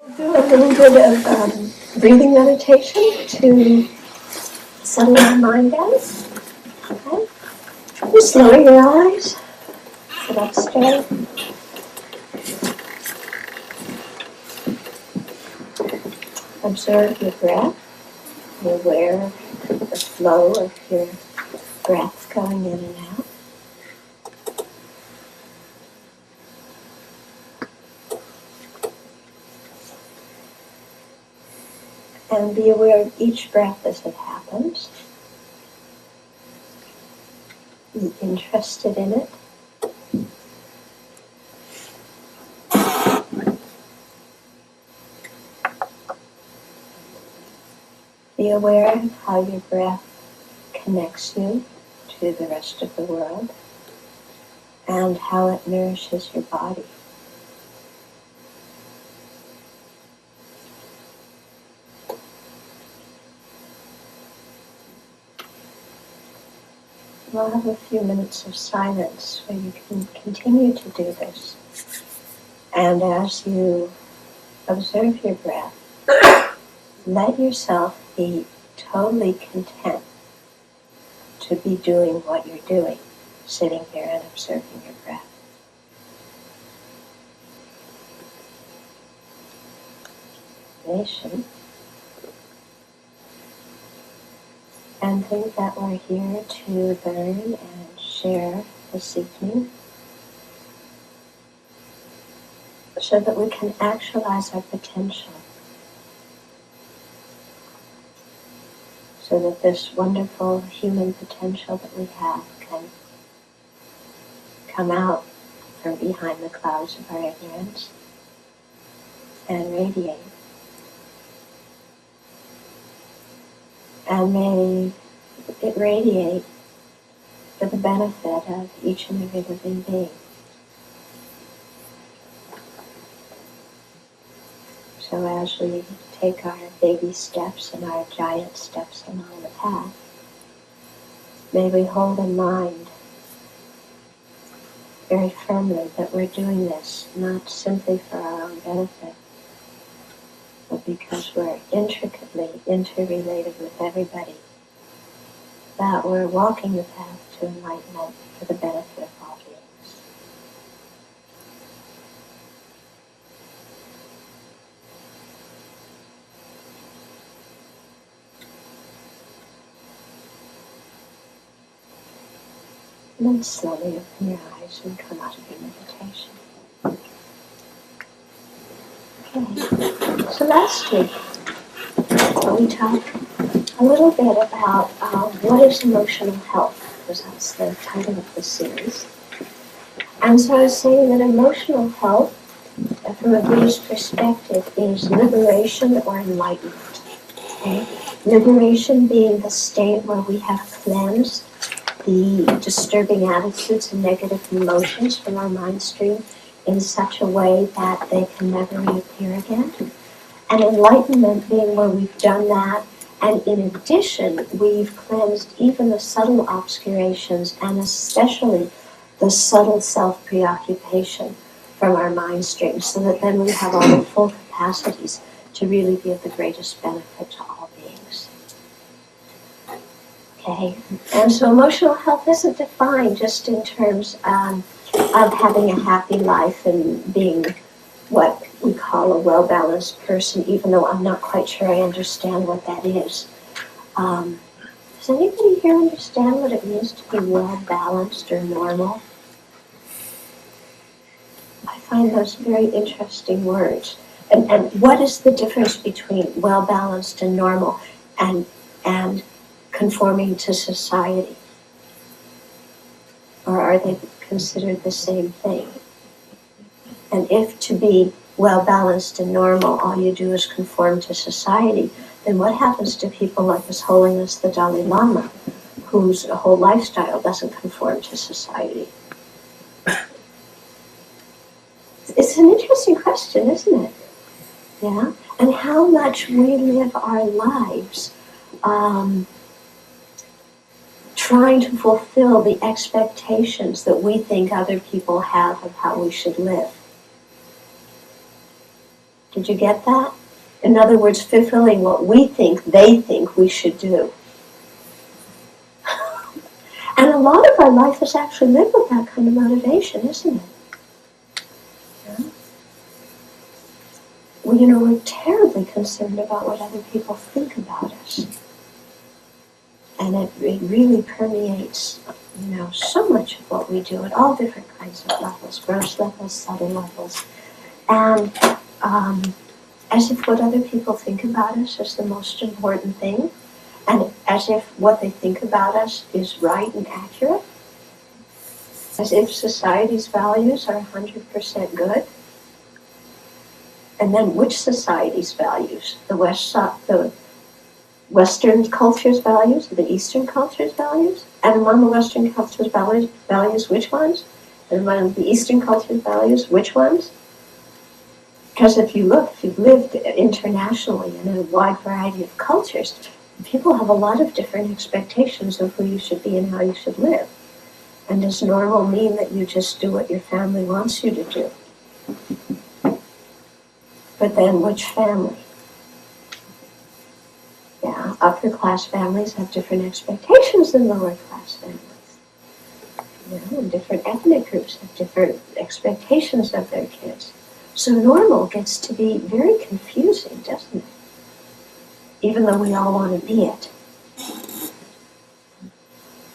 Do a little bit of breathing meditation to settle our mind down. Okay. Just lower your eyes. Sit up straight. Observe your breath. Be aware of the flow of your breath going in and out. And be aware of each breath as it happens. Be interested in it. Be aware of how your breath connects you to the rest of the world and how it nourishes your body. We'll have a few minutes of silence where you can continue to do this. And as you observe your breath, let yourself be totally content to be doing what you're doing, sitting here and observing your breath. Nation. And think that we're here to learn and share this evening so that we can actualize our potential. So that this wonderful human potential that we have can come out from behind the clouds of our ignorance and radiate. And may it radiate for the benefit of each and every living being. So as we take our baby steps and our giant steps along the path, may we hold in mind very firmly that we're doing this not simply for our own benefit, but because we're intricately interrelated with everybody, that we're walking the path to enlightenment for the benefit of all beings. And then slowly open your eyes and come out of your meditation. Okay, so last week we talked a little bit about what is emotional health, because that's the title of the series. And so I was saying that emotional health, from a Buddhist perspective, is liberation or enlightenment. Okay? Liberation being the state where we have cleansed the disturbing attitudes and negative emotions from our mind stream in such a way that they can never reappear again. And enlightenment being where we've done that, and in addition, we've cleansed even the subtle obscurations and especially the subtle self-preoccupation from our mind stream, so that then we have all the full capacities to really be of the greatest benefit to all beings. Okay, and so emotional health isn't defined just in terms of having a happy life and being what we call a well-balanced person, even though I'm not quite sure I understand what that is. Does anybody here understand what it means to be well-balanced or normal? I find those very interesting words. And what is the difference between well-balanced and normal and conforming to society? Or are they considered the same thing? And if to be well-balanced and normal, all you do is conform to society, then what happens to people like His Holiness the Dalai Lama, whose whole lifestyle doesn't conform to society? It's an interesting question, isn't it? Yeah? And how much we live our lives trying to fulfill the expectations that we think other people have of how we should live. Did you get that? In other words, fulfilling what we think they think we should do. And a lot of our life is actually lived with that kind of motivation, isn't it? Yeah. Well, we're terribly concerned about what other people think about us. And it really permeates, so much of what we do at all different kinds of levels, gross levels, subtle levels. And as if what other people think about us is the most important thing, and as if what they think about us is right and accurate, as if society's values are 100% good. And then which society's values? The Western culture's values, or the Eastern culture's values? And among the Western culture's values, which ones? And among the Eastern culture's values, which ones? Because if you've lived internationally in a wide variety of cultures, people have a lot of different expectations of who you should be and how you should live. And does normal mean that you just do what your family wants you to do? But then which family? Yeah, upper class families have different expectations than lower class families. And different ethnic groups have different expectations of their kids. So normal gets to be very confusing, doesn't it? Even though we all want to be it.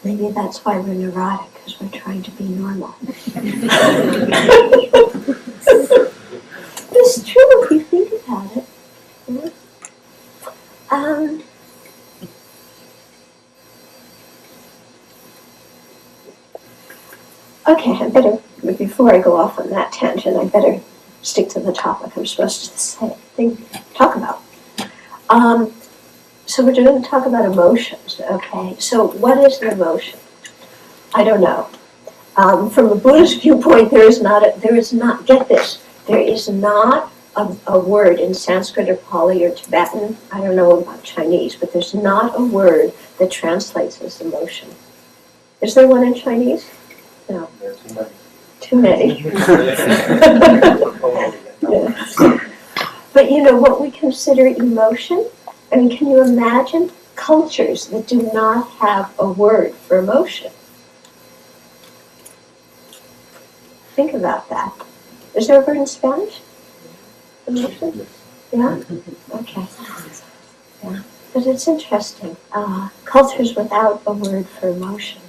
Maybe that's why we're neurotic, because we're trying to be normal. It's true if you think about it. Okay, I better, before I go off on that tangent, I better stick to the topic I'm supposed to talk about. So we're going to talk about emotions, okay? So what is an emotion? I don't know. From a Buddhist viewpoint, there is not, get this, there is not a word in Sanskrit or Pali or Tibetan, I don't know about Chinese, but there's not a word that translates as emotion. Is there one in Chinese? No. There are too many. Yeah. But what we consider emotion? I mean, can you imagine cultures that do not have a word for emotion? Think about that. Is there a word in Spanish? Emotion? Yeah? Okay. Yeah. But it's interesting. Cultures without a word for emotion.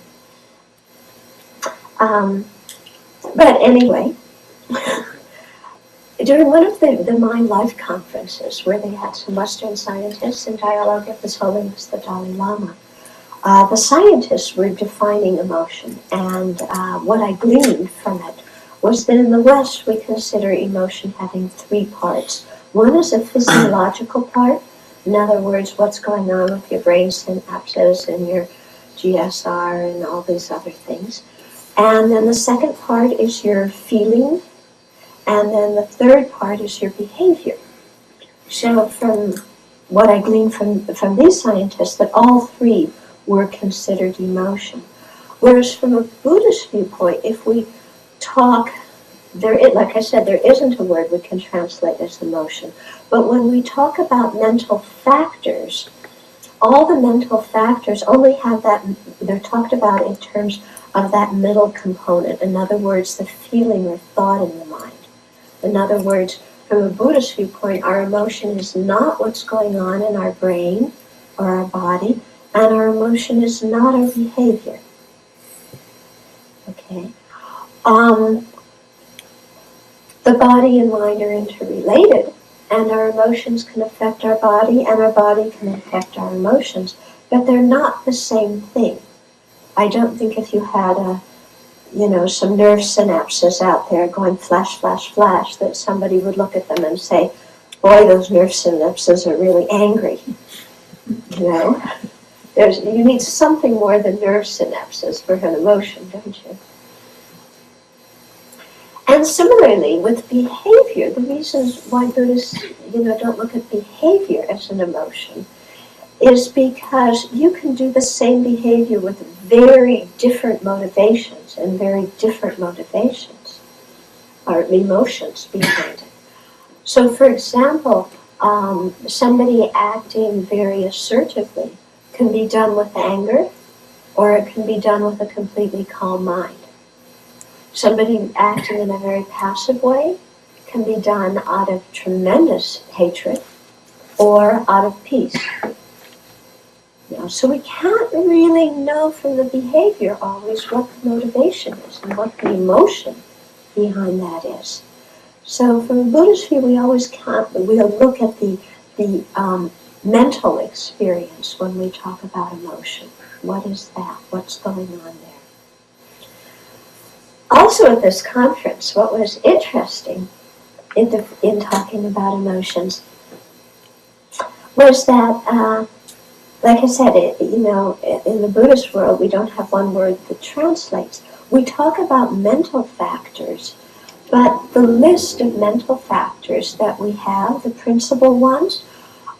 But anyway, during one of the Mind Life conferences where they had some Western scientists in dialogue with His Holiness the Dalai Lama, the scientists were defining emotion, and what I gleaned from it was that in the West we consider emotion having three parts. One is a physiological part, in other words, what's going on with your brain synapses and your GSR and all these other things. And then the second part is your feeling, and then the third part is your behavior. So from what I gleaned from these scientists, that all three were considered emotion. Whereas from a Buddhist viewpoint, if we talk, like I said, there isn't a word we can translate as emotion. But when we talk about mental factors, all the mental factors only have that, they're talked about in terms of that middle component. In other words, the feeling or thought in the mind. In other words, from a Buddhist viewpoint, our emotion is not what's going on in our brain or our body, and our emotion is not our behavior. Okay? The body and mind are interrelated, and our emotions can affect our body, and our body can affect our emotions, but they're not the same thing. I don't think if you had some nerve synapses out there going flash, flash, flash, that somebody would look at them and say, boy, those nerve synapses are really angry. You need something more than nerve synapses for an emotion, don't you? And similarly, with behavior, the reasons why Buddhists, don't look at behavior as an emotion is because you can do the same behavior with very different motivations and very different motivations, or emotions behind it. So, for example, somebody acting very assertively can be done with anger, or it can be done with a completely calm mind. Somebody acting in a very passive way can be done out of tremendous hatred or out of peace. So we can't really know from the behavior always what the motivation is and what the emotion behind that is. So from a Buddhist view, we'll look at the mental experience when we talk about emotion. What is that? What's going on there? Also at this conference, what was interesting in talking about emotions was that, like I said, in the Buddhist world, we don't have one word that translates. We talk about mental factors, but the list of mental factors that we have, the principal ones,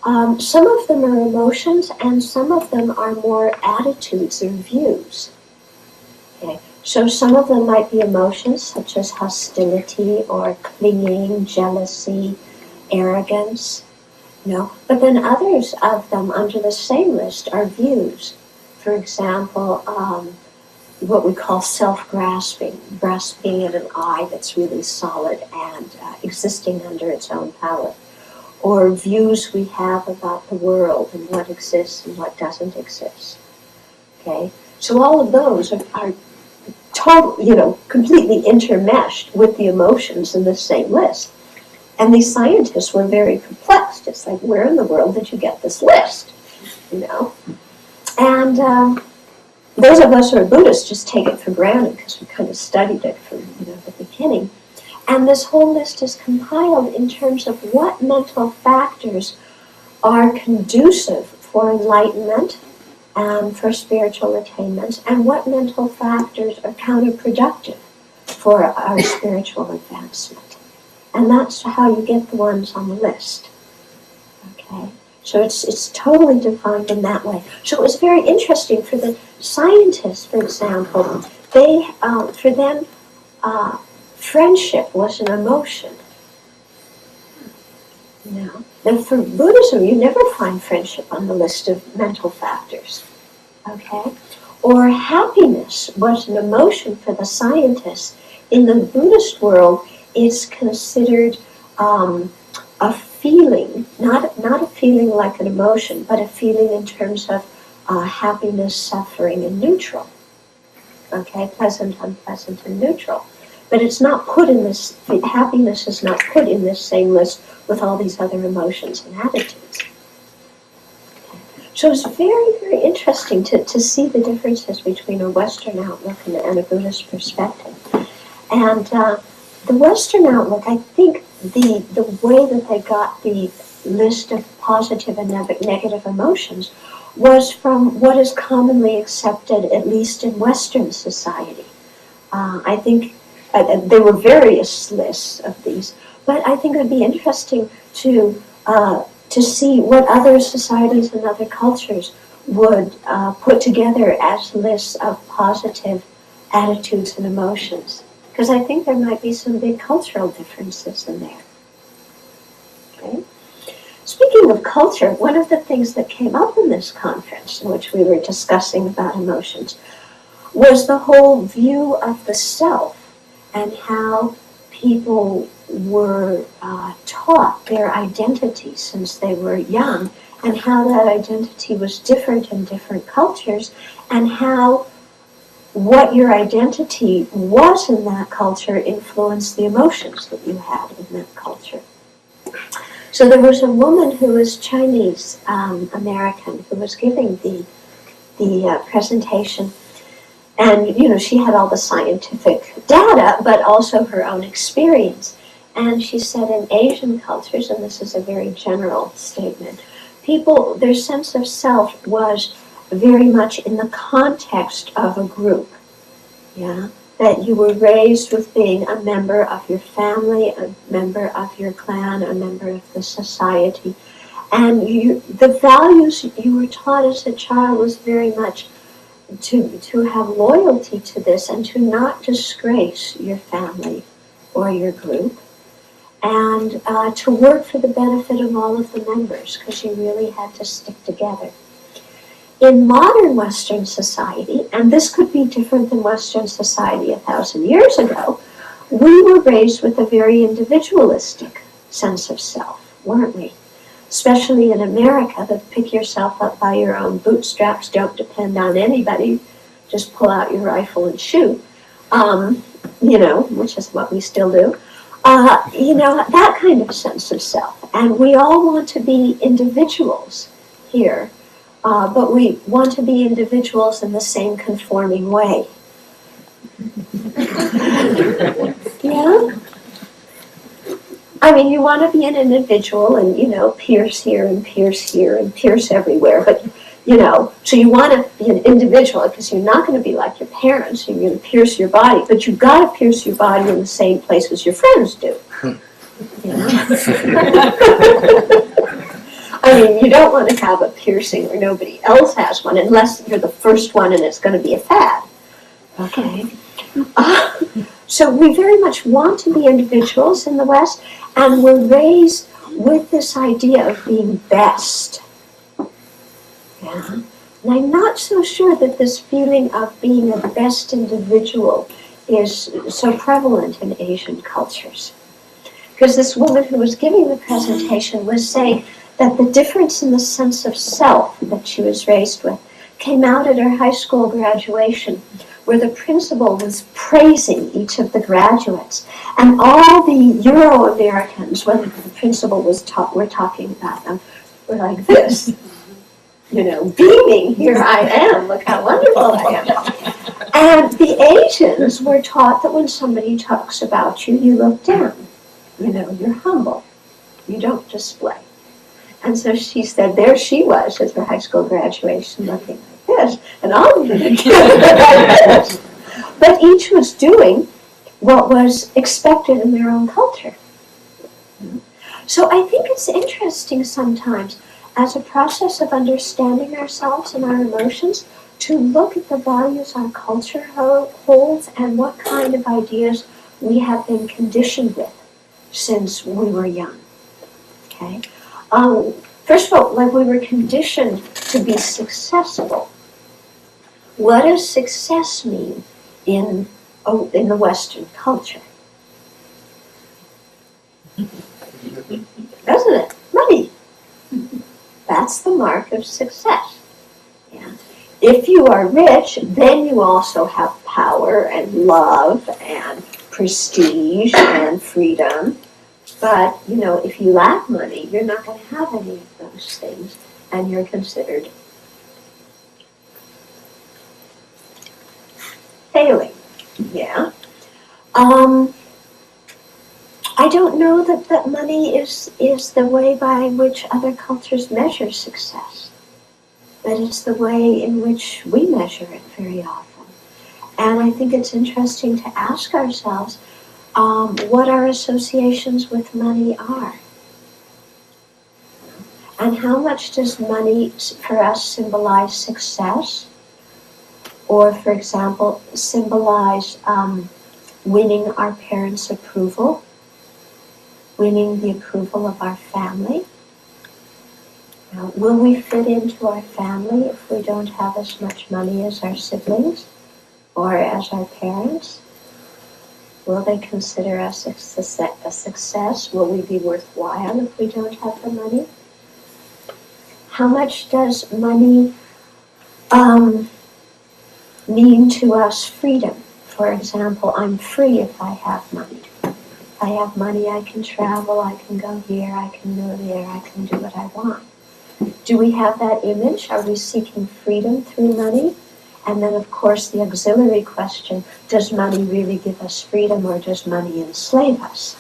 some of them are emotions and some of them are more attitudes or views. Okay. So some of them might be emotions such as hostility or clinging, jealousy, arrogance. But then others of them under the same list are views. For example, what we call self-grasping, grasping at an I that's really solid and existing under its own power. Or views we have about the world and what exists and what doesn't exist. Okay? So all of those are completely intermeshed with the emotions in the same list. And these scientists were very perplexed. It's like, where in the world did you get this list? And those of us who are Buddhists just take it for granted because we kind of studied it from the beginning. And this whole list is compiled in terms of what mental factors are conducive for enlightenment and for spiritual attainment, and what mental factors are counterproductive for our spiritual advancement. And that's how you get the ones on the list. Okay? So it's totally defined in that way. So it was very interesting for the scientists, for example. For them, friendship was an emotion. Then for Buddhism, you never find friendship on the list of mental factors. Okay? Or happiness was an emotion for the scientists. In the Buddhist world, it's considered a feeling, not a feeling like an emotion, but a feeling in terms of happiness, suffering, and neutral. Okay, pleasant, unpleasant, and neutral. But it's not put in this, happiness is not put in this same list with all these other emotions and attitudes. So it's very, very interesting to see the differences between a Western outlook and a Buddhist perspective. And the Western outlook, I think the way that they got the list of positive and negative emotions was from what is commonly accepted, at least in Western society. I think there were various lists of these, but I think it would be interesting to see what other societies and other cultures would put together as lists of positive attitudes and emotions. Because I think there might be some big cultural differences in there. Okay? Speaking of culture, one of the things that came up in this conference, in which we were discussing about emotions, was the whole view of the self and how people were taught their identity since they were young, and how that identity was different in different cultures, and how what your identity was in that culture influenced the emotions that you had in that culture. So there was a woman who was Chinese American who was giving the presentation, and she had all the scientific data, but also her own experience. And she said in Asian cultures, and this is a very general statement, people, their sense of self was very much in the context of a group. That you were raised with being a member of your family, a member of your clan, a member of the society. And the values you were taught as a child was very much to have loyalty to this and to not disgrace your family or your group. and to work for the benefit of all of the members, because you really had to stick together. In modern Western society, and this could be different than Western society 1,000 years ago, we were raised with a very individualistic sense of self, weren't we? Especially in America, that pick yourself up by your own bootstraps, don't depend on anybody, just pull out your rifle and shoot, which is what we still do. That kind of sense of self. And we all want to be individuals here, but we want to be individuals in the same conforming way. Yeah? I mean, you want to be an individual and, pierce here and pierce here and pierce everywhere, but, so you want to be an individual because you're not going to be like your parents, you're going to pierce your body, but you've got to pierce your body in the same place as your friends do. I mean, you don't want to have a piercing where nobody else has one unless you're the first one and it's going to be a fad. Okay. So we very much want to be individuals in the West, and we're raised with this idea of being best. Yeah. And I'm not so sure that this feeling of being a best individual is so prevalent in Asian cultures. Because this woman who was giving the presentation was saying that the difference in the sense of self that she was raised with came out at her high school graduation, where the principal was praising each of the graduates. And all the Euro-Americans, when the principal were talking about them, were like this, beaming, here I am, look how wonderful I am. And the Asians were taught that when somebody talks about you, you look down. You're humble. You don't display. And so she said, there she was at her high school graduation looking like this, and all of them like this. But each was doing what was expected in their own culture. So I think it's interesting sometimes, as a process of understanding ourselves and our emotions, to look at the values our culture holds and what kind of ideas we have been conditioned with since we were young. Okay? First of all, like we were conditioned to be successful. What does success mean in the Western culture? Doesn't it? Money. That's the mark of success. Yeah. If you are rich, then you also have power and love and prestige and freedom. But, if you lack money, you're not going to have any of those things, and you're considered failing. Yeah. I don't know that money is the way by which other cultures measure success, but it's the way in which we measure it very often. And I think it's interesting to ask ourselves what our associations with money are. And how much does money for us symbolize success? Or, for example, symbolize winning our parents' approval, winning the approval of our family? Will we fit into our family if we don't have as much money as our siblings or as our parents? Will they consider us a success? Will we be worthwhile if we don't have the money? How much does money mean to us freedom? For example, I'm free if I have money. If I have money, I can travel, I can go here, I can go there, I can do what I want. Do we have that image? Are we seeking freedom through money? And then, of course, the auxiliary question, does money really give us freedom or does money enslave us?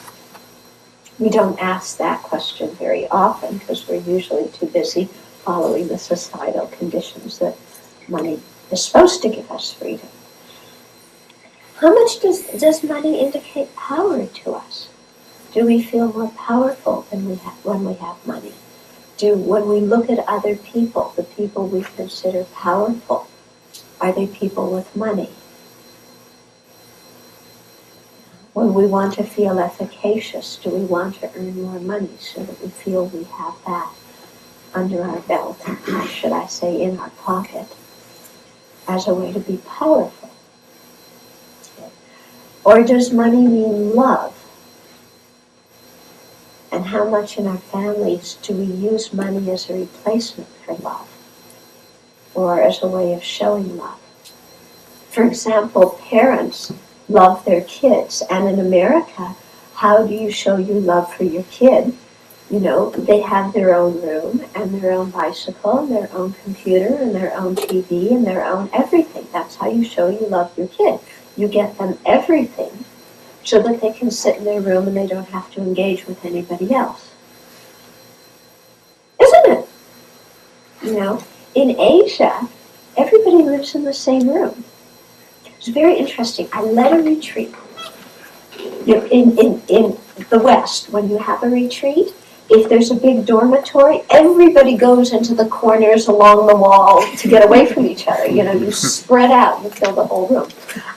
We don't ask that question very often because we're usually too busy following the societal conditions that money is supposed to give us freedom. How much does money indicate power to us? Do we feel more powerful than when we have money? When we look at other people, the people we consider powerful, are they people with money? When we want to feel efficacious, do we want to earn more money so that we feel we have that under our belt, or should I say in our pocket, as a way to be powerful? Or does money mean love? And how much in our families do we use money as a replacement for love, or as a way of showing love? For example, parents love their kids, and in America, how do you show your love for your kid? You know, they have their own room, and their own bicycle, and their own computer, and their own TV, and their own everything. That's how you show you love your kid. You get them everything so that they can sit in their room and they don't have to engage with anybody else. Isn't it? You know, in Asia, everybody lives in the same room. It's very interesting. I led a retreat. In the West, when you have a retreat, if there's a big dormitory, everybody goes into the corners along the wall to get away from each other. You know, you spread out, you fill the whole room.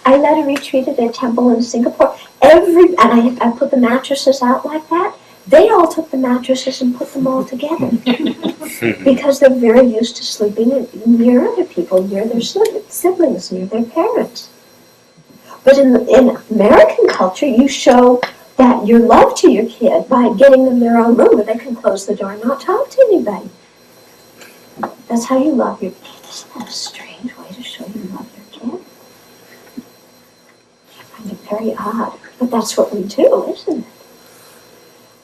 I led a retreat at a temple in Singapore. And I put the mattresses out like that. They all took the mattresses and put them all together. Because they're very used to sleeping near other people, near their siblings, near their parents. But in American culture, you show that your love to your kid by getting them their own room where they can close the door and not talk to anybody. That's how you love your kid. Isn't that a strange way to show you love your kid? I find it very odd, but that's what we do, isn't it?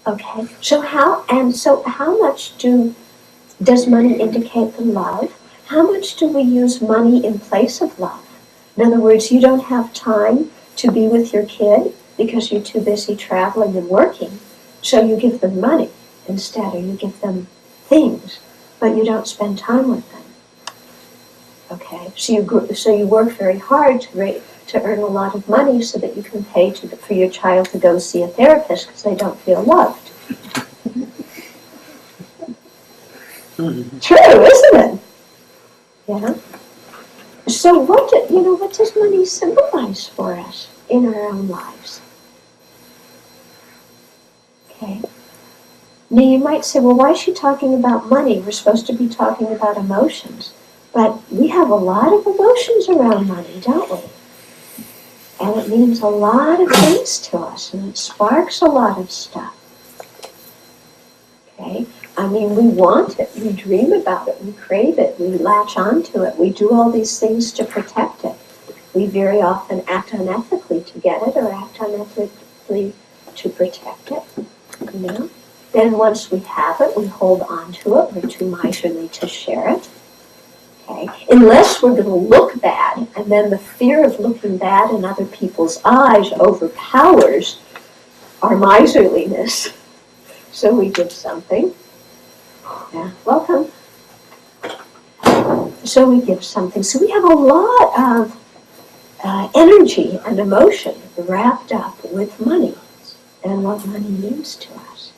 Okay, so how much does money indicate the love? How much do we use money in place of love? In other words, you don't have time to be with your kid because you're too busy traveling and working, so you give them money instead, or you give them things, but you don't spend time with them. Okay, so you work very hard to earn a lot of money so that you can pay for your child to go see a therapist because they don't feel loved. True, isn't it? Yeah. So what does money symbolize for us in our own lives? Okay. Now you might say, well, why is she talking about money? We're supposed to be talking about emotions. But we have a lot of emotions around money, don't we? And it means a lot of things to us, and it sparks a lot of stuff. Okay? I mean, we want it, we dream about it, we crave it, we latch onto it, we do all these things to protect it. We very often act unethically to get it, or act unethically to protect it, you know? Then once we have it, we hold on to it, we're too miserly to share it. Okay? Unless we're going to look bad, and then the fear of looking bad in other people's eyes overpowers our miserliness. So we give something. Yeah, welcome. So we give something. So we have a lot of energy and emotion wrapped up with money and what money means to us.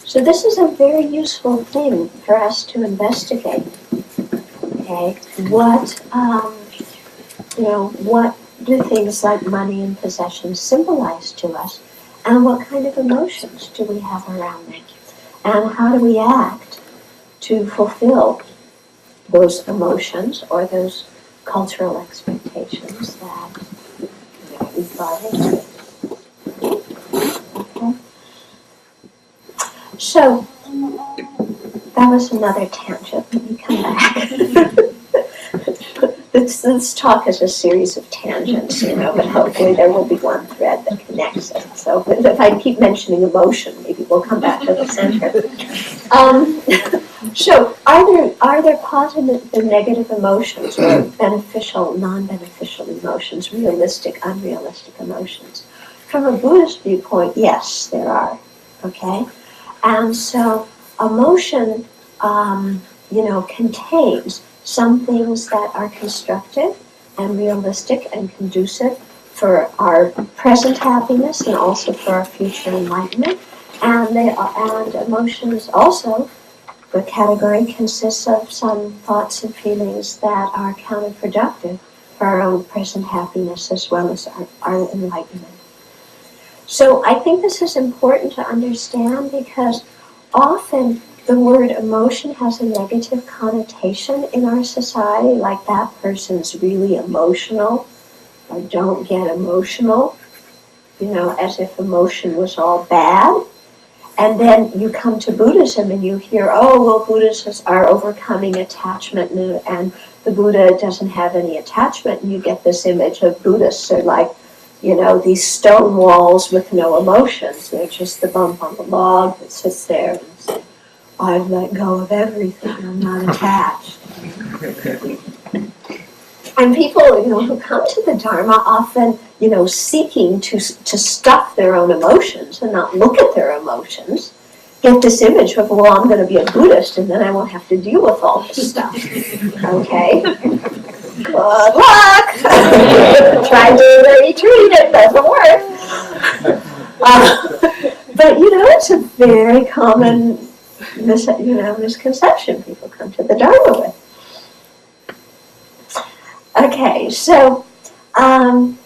So this is a very useful thing for us to investigate. Okay, what do things like money and possessions symbolize to us, and what kind of emotions do we have around them, and how do we act to fulfill those emotions or those cultural expectations that we brought into it. Okay. So that was another tangent. Let me come back. This talk is a series of tangents, but hopefully there will be one thread that connects it. So if I keep mentioning emotion, maybe we'll come back to the center. So are there positive and negative emotions, or beneficial, non-beneficial emotions, realistic, unrealistic emotions? From a Buddhist viewpoint, yes, there are. Okay? And so emotion, contains some things that are constructive and realistic and conducive for our present happiness and also for our future enlightenment. And emotions also The category consists of some thoughts and feelings that are counterproductive for our own present happiness as well as our enlightenment. So I think this is important to understand because often the word emotion has a negative connotation in our society, like that person's really emotional, or don't get emotional, as if emotion was all bad. And then you come to Buddhism and you hear, oh, well, Buddhists are overcoming attachment and the Buddha doesn't have any attachment. And you get this image of Buddhists are like, these stone walls with no emotions. They're just the bump on the log that sits there and says, I've let go of everything. I'm not attached. And people, who come to the Dharma often, seeking to stuff their own emotions and not look at their emotions, get this image of, well, I'm going to be a Buddhist and then I won't have to deal with all this stuff. Okay? Good luck! Try doing the retreat, it doesn't work. But, it's a very common misconception people come to the Dharma with. Okay, so, and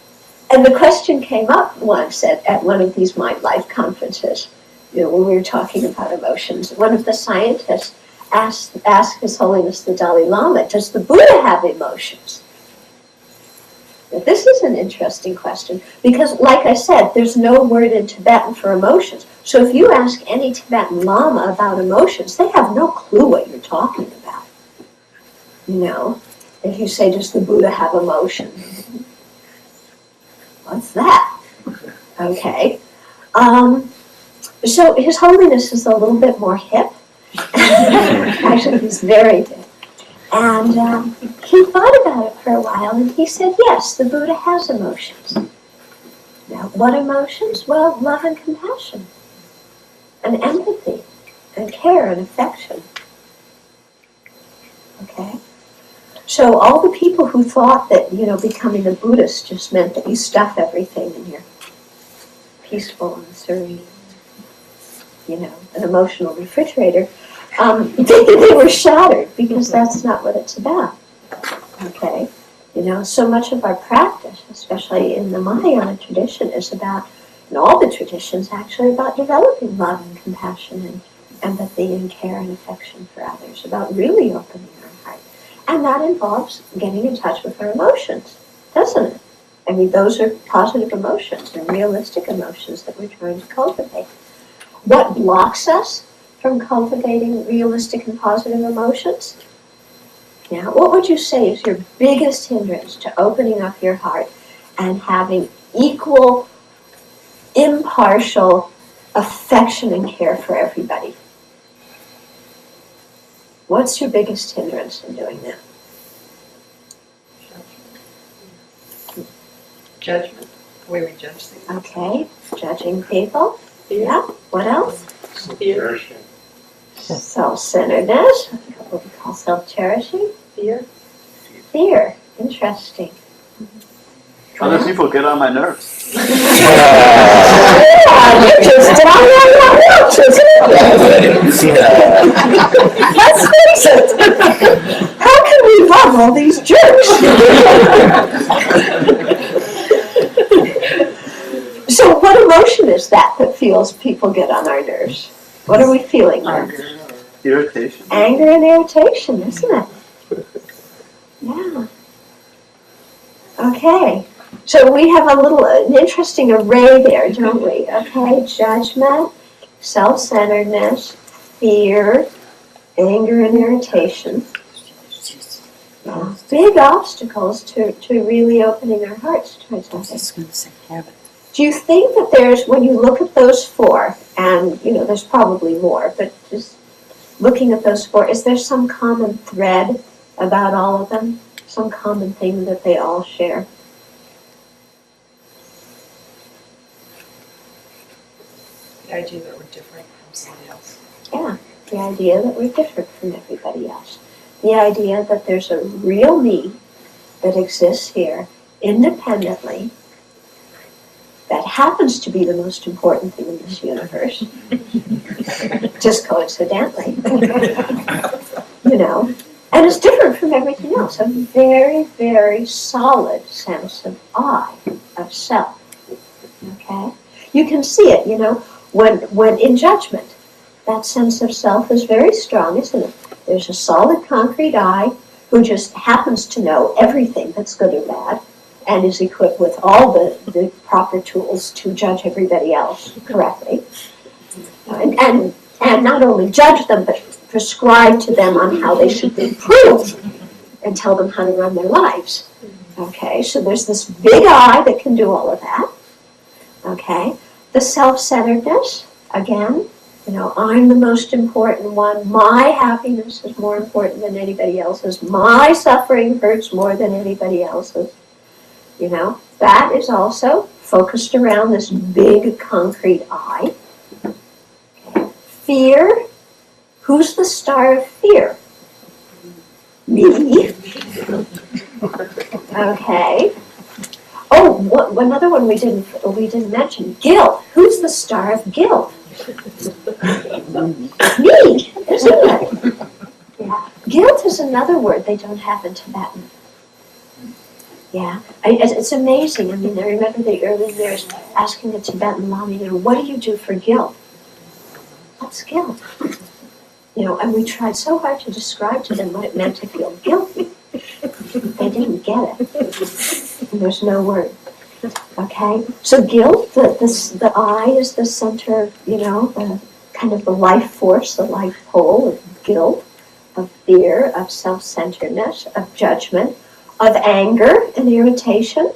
the question came up once at one of these Mind Life conferences, when we were talking about emotions. One of the scientists asked His Holiness the Dalai Lama, does the Buddha have emotions? Now, this is an interesting question, because like I said, there's no word in Tibetan for emotions. So if you ask any Tibetan Lama about emotions, they have no clue what you're talking about. If you say, does the Buddha have emotions? What's that? Okay. So His Holiness is a little bit more hip. Actually, he's very hip. And he thought about it for a while, and he said, yes, the Buddha has emotions. Now, what emotions? Well, love and compassion, and empathy, and care and affection. Okay? So all the people who thought that, becoming a Buddhist just meant that you stuff everything and you're peaceful and serene, an emotional refrigerator, they were shattered because that's not what it's about. Okay? So much of our practice, especially in the Mahayana tradition, is about, in all the traditions actually, about developing love and compassion and empathy and care and affection for others, about really opening our heart. And that involves getting in touch with our emotions, doesn't it? I mean, those are positive emotions and realistic emotions that we're trying to cultivate. What blocks us from cultivating realistic and positive emotions? Now, what would you say is your biggest hindrance to opening up your heart and having equal, impartial affection and care for everybody? What's your biggest hindrance in doing that? Judgment. The way we judge things. Okay, judging people. Yeah. What else? Fear. Self-centeredness. What we call self-cherishing. Fear. Fear. Interesting. Other people get on my nerves. Yeah, you're just down on my nerves, isn't it? Let's face it. How can we love all these jerks? So what emotion is that feels people get on our nerves? What are we feeling? Anger, irritation. Anger and irritation, isn't it? Yeah. Okay. So we have an interesting array there, don't we? Okay, judgment, self-centeredness, fear, anger and irritation. Big obstacles to really opening our hearts towards others. Do you think that when you look at those four, and there's probably more, but just looking at those four, is there some common thread about all of them? Some common thing that they all share? The idea that we're different from somebody else. Yeah, the idea that we're different from everybody else. The idea that there's a real me that exists here independently, that happens to be the most important thing in this universe, just coincidentally, you know, and it's different from everything else. A very, very solid sense of I, of self. Okay? You can see it, you know, when in judgment, that sense of self is very strong, isn't it? There's a solid, concrete I who just happens to know everything that's good or bad and is equipped with all the proper tools to judge everybody else correctly. And not only judge them, but prescribe to them on how they should improve and tell them how to run their lives. Okay, so there's this big I that can do all of that. Okay, the self-centeredness, again, you know, I'm the most important one. My happiness is more important than anybody else's. My suffering hurts more than anybody else's. You know, that is also focused around this big concrete I. Okay. Fear. Who's the star of fear? Me. Okay. Oh, another one we didn't mention. Guilt. Who's the star of guilt? Me, isn't it? Yeah. Guilt is another word they don't have in Tibetan. Yeah, it's amazing. I mean, I remember the early years asking the Tibetan Lama, you know, what do you do for guilt? What's guilt? You know, and we tried so hard to describe to them what it meant to feel guilty. They didn't get it. And there's no word. Okay? So guilt, the I is the center, you know, the kind of the life force, the life pole of guilt, of fear, of self-centeredness, of judgment, of anger and irritation.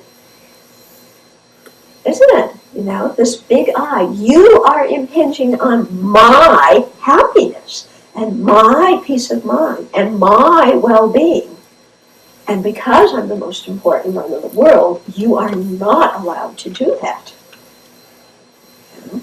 Isn't it? You know, this big I. You are impinging on my happiness and my peace of mind and my well-being. And because I'm the most important one in the world, you are not allowed to do that. I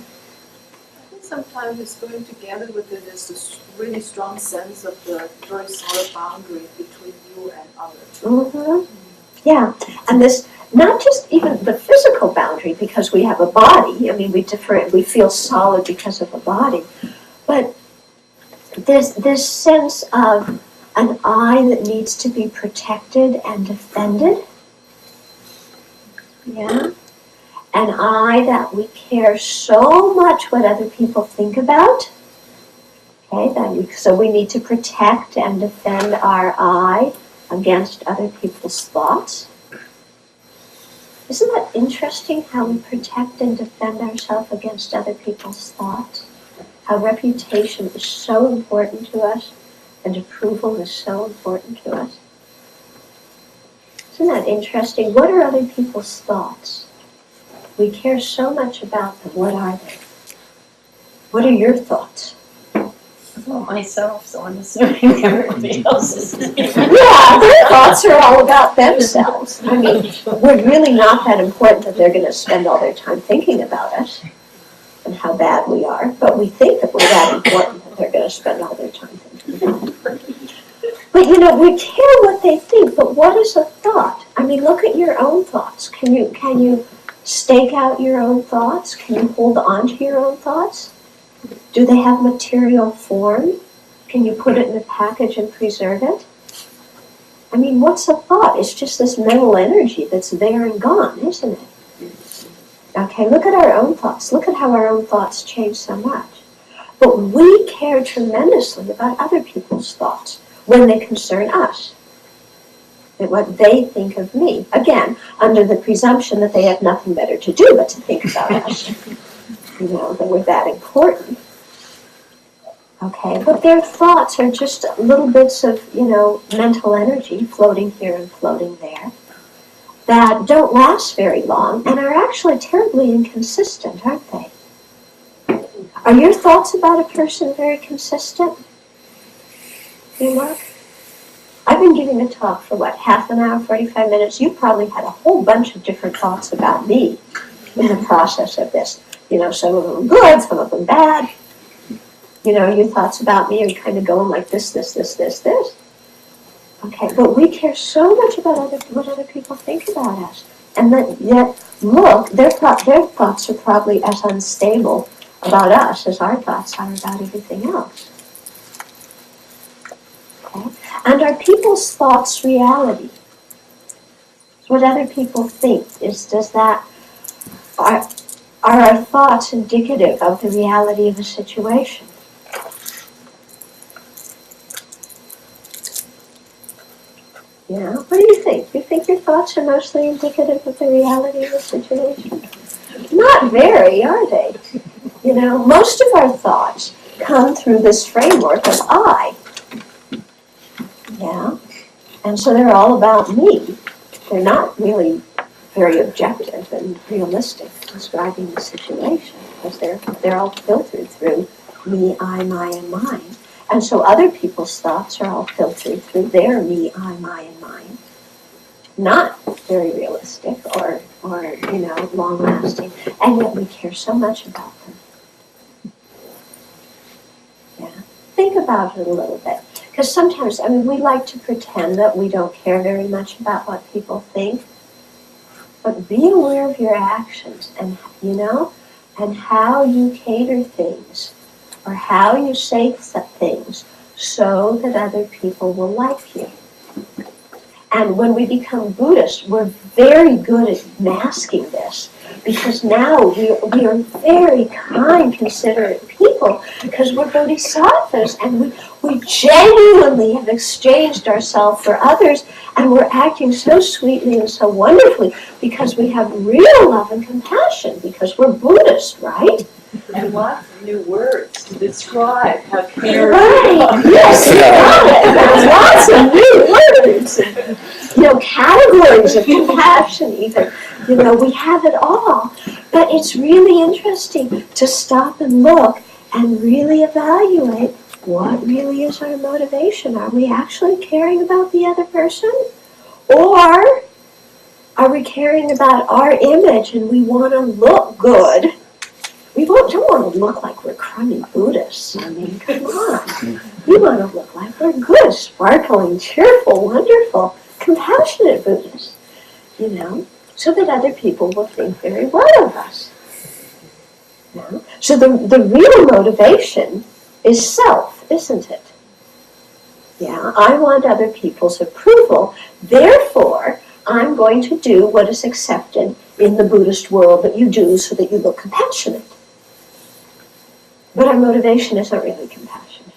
think sometimes it's going together with it is this really strong sense of the very solid boundary between you and others. Mm-hmm. Yeah, and this, not just even the physical boundary because we have a body, I mean we feel solid because of a body, but there's this sense of an I that needs to be protected and defended. Yeah. An I that we care so much what other people think about. Okay, so we need to protect and defend our I against other people's thoughts. Isn't that interesting how we protect and defend ourselves against other people's thoughts? How reputation is so important to us. And approval is so important to us. Isn't that interesting? What are other people's thoughts? We care so much about them. What are they? What are your thoughts? Well, myself, so I'm assuming everybody else's. Yeah, their thoughts are all about themselves. I mean, we're really not that important that they're going to spend all their time thinking about us and how bad we are, but we think that we're that important that they're going to spend all their time thinking about it. But you know, we care what they think, but what is a thought? I mean, look at your own thoughts. Can you stake out your own thoughts? Can you hold on to your own thoughts? Do they have material form? Can you put it in a package and preserve it? I mean, what's a thought? It's just this mental energy that's there and gone, isn't it? Okay, look at our own thoughts. Look at how our own thoughts change so much. But we care tremendously about other people's thoughts when they concern us. And what they think of me. Again, under the presumption that they have nothing better to do but to think about us. You know, that we're that important. Okay, but their thoughts are just little bits of, you know, mental energy floating here and floating there that don't last very long and are actually terribly inconsistent, aren't they? Are your thoughts about a person very consistent? You, Mark? I've been giving a talk for what, half an hour, 45 minutes? You've probably had a whole bunch of different thoughts about me in the process of this. You know, some of them good, some of them bad. You know, your thoughts about me are kind of going like this. Okay, but we care so much about what other people think about us. And then, yet, look, their thoughts are probably as unstable about us as our thoughts are about everything else. Okay? And are people's thoughts reality? What other people think are our thoughts indicative of the reality of a situation? Yeah, what do you think? Do you think your thoughts are mostly indicative of the reality of the situation? Not very, are they? You know, most of our thoughts come through this framework of I. Yeah? And so they're all about me. They're not really very objective and realistic describing the situation, because they're all filtered through me, I, my, and mine. And so other people's thoughts are all filtered through their me, I, my, and mine. Not very realistic or long-lasting, and yet we care so much about them. Yeah, think about it a little bit, because sometimes, we like to pretend that we don't care very much about what people think, but be aware of your actions and how you cater things or how you say things so that other people will like you. And when we become Buddhists, we're very good at masking this, because now we are very kind, considerate people, because we're bodhisattvas, and we genuinely have exchanged ourselves for others, and we're acting so sweetly and so wonderfully because we have real love and compassion, because we're Buddhists, right? And lots of new words to describe how caring. Right, yes, you got it. There's lots of new words, categories of compassion even. We have it all. But it's really interesting to stop and look and really evaluate what really is our motivation. Are we actually caring about the other person? Or are we caring about our image and we want to look good? We don't want to look like we're crummy Buddhists. Come on. We want to look like we're good, sparkling, cheerful, wonderful, compassionate Buddhists, so that other people will think very well of us. Yeah? So the real motivation is self, isn't it? Yeah, I want other people's approval, therefore I'm going to do what is accepted in the Buddhist world that you do so that you look compassionate. But our motivation isn't really compassionate.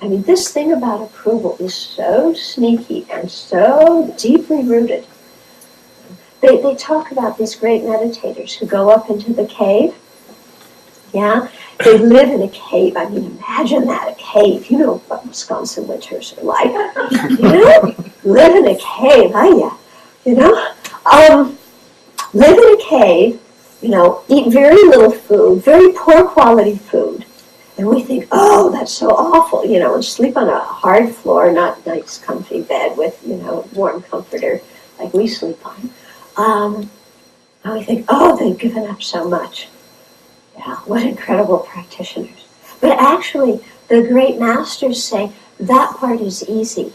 This thing about approval is so sneaky and so deeply rooted. They talk about these great meditators who go up into the cave. Yeah, they live in a cave. Imagine that, a cave. You know what Wisconsin winters are like. Live in a cave, live in a cave, eat very little food, very poor quality food. And we think, oh, that's so awful, and sleep on a hard floor, not nice comfy bed with, warm comforter like we sleep on. And we think, oh, they've given up so much. Yeah, what incredible practitioners. But actually, the great masters say that part is easy.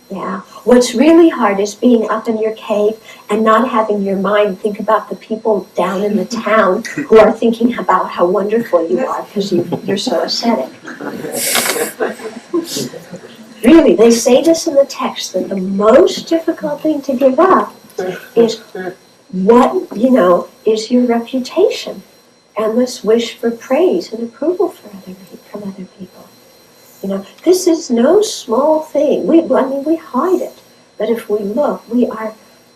Yeah, what's really hard is being up in your cave and not having your mind think about the people down in the town who are thinking about how wonderful you are because you're so ascetic. Really, they say this in the text, that the most difficult thing to give up is is your reputation and this wish for praise and approval from other people. This is no small thing. We hide it. But if we look, we are,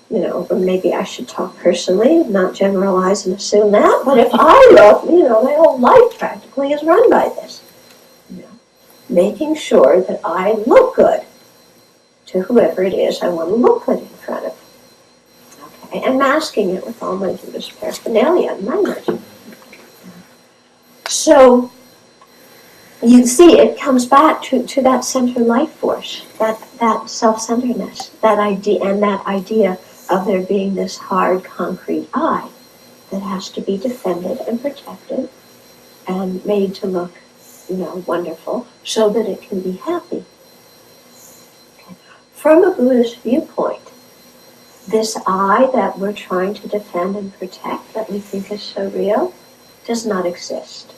or maybe I should talk personally, not generalize and assume that, but if I look, my whole life practically is run by this. Making sure that I look good to whoever it is I want to look good in front of. Okay, and masking it with all my Buddhist paraphernalia and language. So, you see, it comes back to that center life force, that self-centeredness, that idea of there being this hard, concrete I that has to be defended and protected and made to look, wonderful, so that it can be happy. Okay. From a Buddhist viewpoint, This I that we're trying to defend and protect, that we think is so real, does not exist.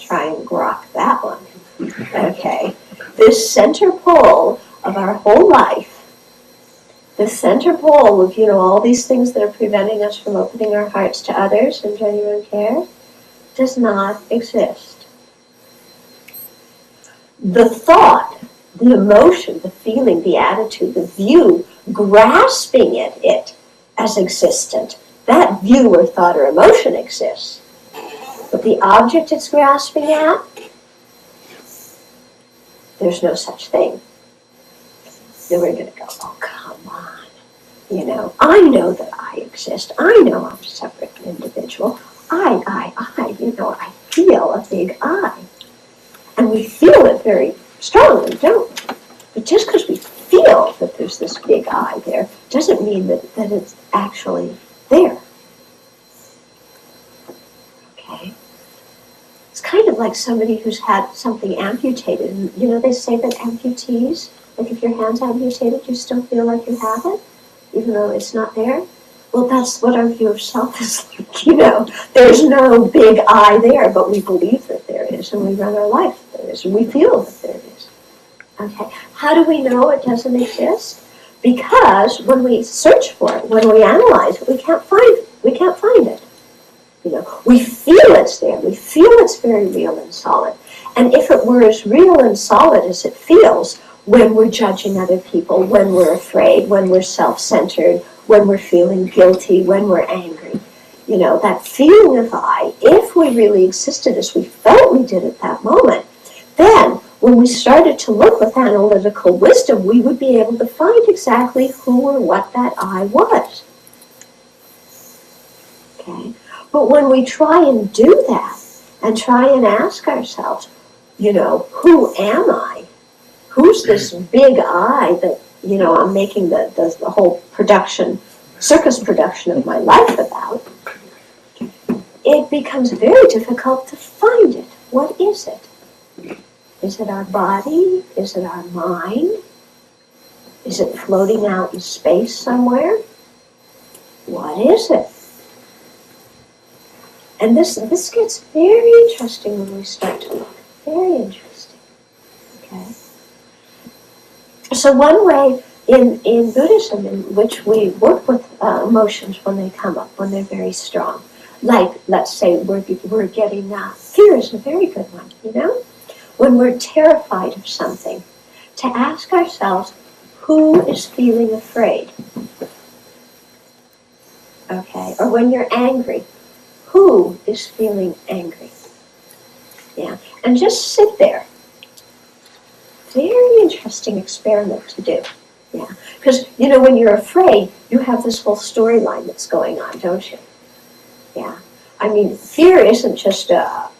Try and grok that one. Okay. This center pole of our whole life, the center pole of, all these things that are preventing us from opening our hearts to others in genuine care, does not exist. The thought, the emotion, the feeling, the attitude, the view, grasping it as existent, that view or thought or emotion exists. But the object it's grasping at, there's no such thing. Then we're going to go, oh, come on. I know that I exist. I know I'm a separate individual. I feel a big I. And we feel it very strongly, don't we? But just because we feel that there's this big I there, doesn't mean that it's actually there. Okay? It's kind of like somebody who's had something amputated. And, they say that amputees, like if your hand's amputated, you still feel like you have it, even though it's not there. Well, that's what our view of self is like, There's no big I there, but we believe that there is, and we run our life that there is, and we feel that there is. Okay, how do we know it doesn't exist? Because when we search for it, when we analyze it, we can't find it. We feel it's there. We feel it's very real and solid. And if it were as real and solid as it feels when we're judging other people, when we're afraid, when we're self-centered, when we're feeling guilty, when we're angry, that feeling of I, if we really existed as we felt we did at that moment, then when we started to look with analytical wisdom, we would be able to find exactly who or what that I was. Okay? But when we try and do that, and try and ask ourselves, who am I? Who's this big I that, I'm making the whole circus production of my life about? It becomes very difficult to find it. What is it? Is it our body? Is it our mind? Is it floating out in space somewhere? What is it? And this gets very interesting when we start to look. Very interesting. Okay? So one way in Buddhism in which we work with emotions when they come up, when they're very strong, like, let's say we're getting, fear is a very good one, When we're terrified of something, to ask ourselves, who is feeling afraid? Okay? Or when you're angry, who is feeling angry? Yeah. And just sit there. Very interesting experiment to do. Yeah. Because, when you're afraid, you have this whole storyline that's going on, don't you? Yeah. I mean, fear isn't just a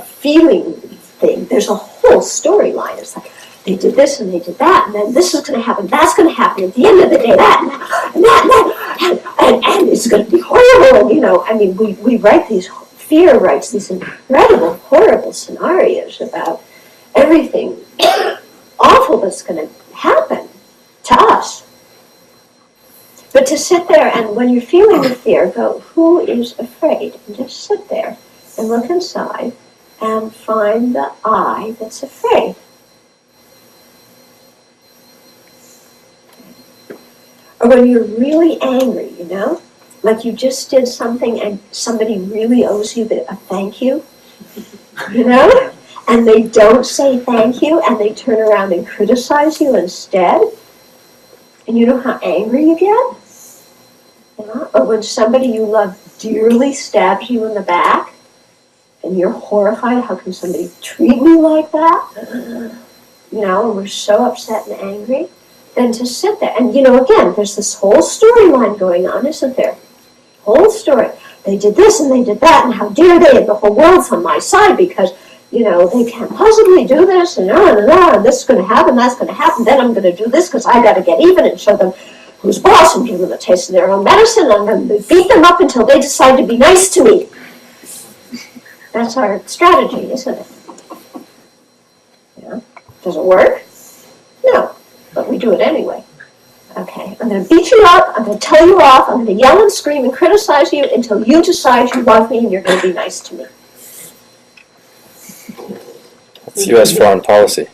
feeling thing. There's a whole storyline. It's like, they did this and they did that, and then this is going to happen, that's going to happen, at the end of the day, that, and that, and it's going to be horrible, I mean, we write fear writes these incredible, horrible scenarios about everything awful that's going to happen to us. But to sit there and when you're feeling the fear, go, who is afraid? And just sit there and look inside and find the I that's afraid. Or when you're really angry, like you just did something and somebody really owes you a thank you, and they don't say thank you and they turn around and criticize you instead, and you know how angry you get? Or when somebody you love dearly stabs you in the back and you're horrified, how can somebody treat me like that? And we're so upset and angry. Then to sit there, and again, there's this whole storyline going on, isn't there? Whole story. They did this and they did that, and how dare they, and the whole world's on my side because, they can't possibly do this, and this is going to happen, that's going to happen, then I'm going to do this because I got to get even and show them who's boss and give them a taste of their own medicine, and I'm going to beat them up until they decide to be nice to me. That's our strategy, isn't it? Yeah. Does it work? No. do it anyway. Okay, I'm going to beat you up, I'm going to tell you off, I'm going to yell and scream and criticize you until you decide you love me and you're going to be nice to me. It's U.S. foreign policy.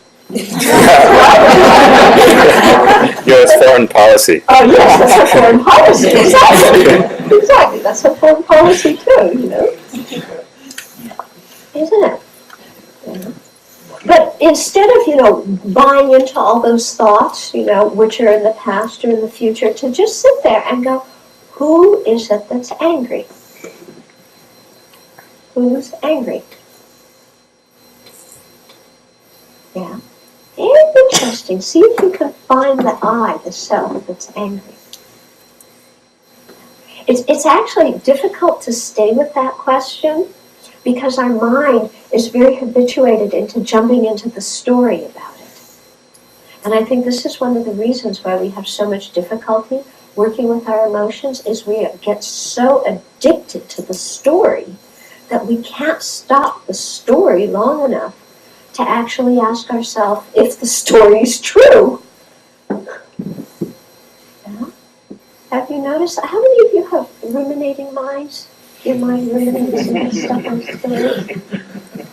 U.S. foreign policy. Oh yes, that's a foreign policy, exactly. Exactly, that's a foreign policy too, you know. Isn't it? Yeah. But instead of, buying into all those thoughts, which are in the past or in the future, to just sit there and go, who is it that's angry? Who's angry? Yeah. Very interesting. See if you can find the I, the self, that's angry. It's actually difficult to stay with that question because our mind is very habituated into jumping into the story about it. And I think this is one of the reasons why we have so much difficulty working with our emotions is we get so addicted to the story that we can't stop the story long enough to actually ask ourselves if the story is true. Yeah? Have you noticed, how many of you have ruminating minds? Your mind ruminates and stuff on stories?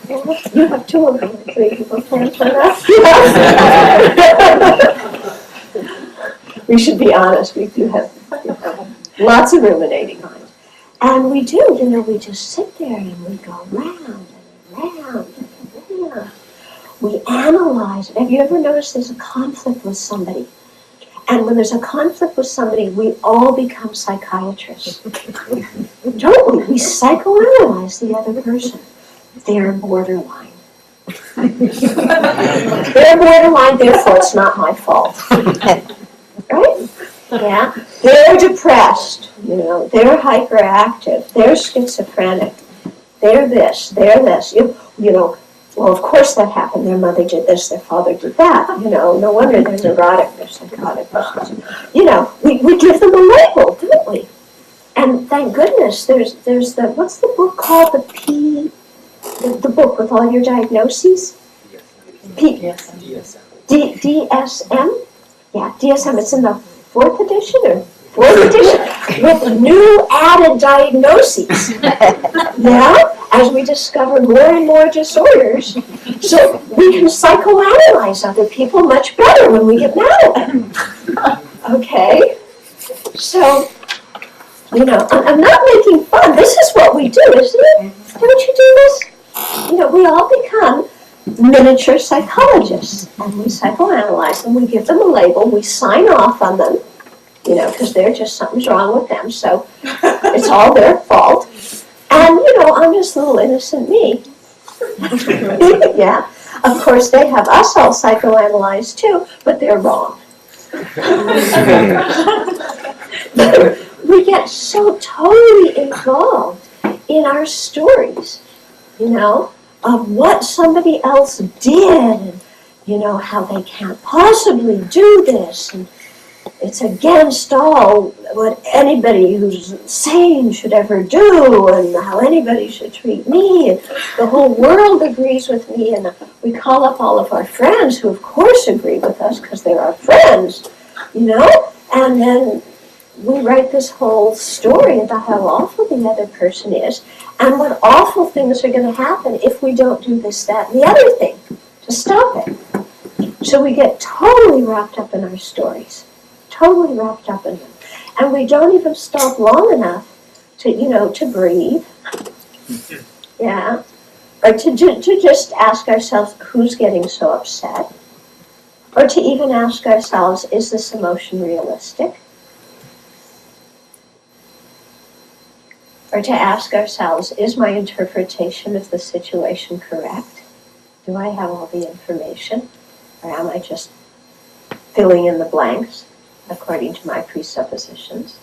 Yeah? You have 2 of them, 3 people stand for that. We should be honest, we do have lots of ruminating minds. And we do, we just sit there and we go round and round and round. We analyze it. Have you ever noticed there's a conflict with somebody? And when there's a conflict with somebody, we all become psychiatrists. Don't we? We psychoanalyze the other person. They're borderline. They're borderline, therefore it's not my fault. Right? Yeah. They're depressed. They're hyperactive. They're schizophrenic. They're this. They're this. Well, of course that happened. Their mother did this, their father did that. No wonder they're neurotic, they're psychotic. We give them a label, don't we? And thank goodness there's the, what's the book called? The book with all your diagnoses? DSM? Yeah, DSM. It's in the 4th edition or 4th edition with new added diagnoses. Yeah? As we discover more and more disorders, so we can psychoanalyze other people much better when we get mad at them. Okay? So, I'm not making fun. This is what we do, isn't it? Don't you do this? We all become miniature psychologists, and we psychoanalyze them, we give them a label, we sign off on them, because something's wrong with them, so it's all their fault. And, I'm just little innocent me. Yeah. Of course, they have us all psychoanalyzed too, but they're wrong. We get so totally involved in our stories, of what somebody else did, and, how they can't possibly do this, and it's against all what anybody who's sane should ever do, and how anybody should treat me, and the whole world agrees with me, and we call up all of our friends who of course agree with us because they're our friends, and then we write this whole story about how awful the other person is, and what awful things are going to happen if we don't do this, that, and the other thing to stop it. So we get totally wrapped up in our stories. Totally wrapped up in them. And we don't even stop long enough to, to breathe. Yeah. Or to just ask ourselves, who's getting so upset? Or to even ask ourselves, is this emotion realistic? Or to ask ourselves, is my interpretation of the situation correct? Do I have all the information? Or am I just filling in the blanks according to my presuppositions?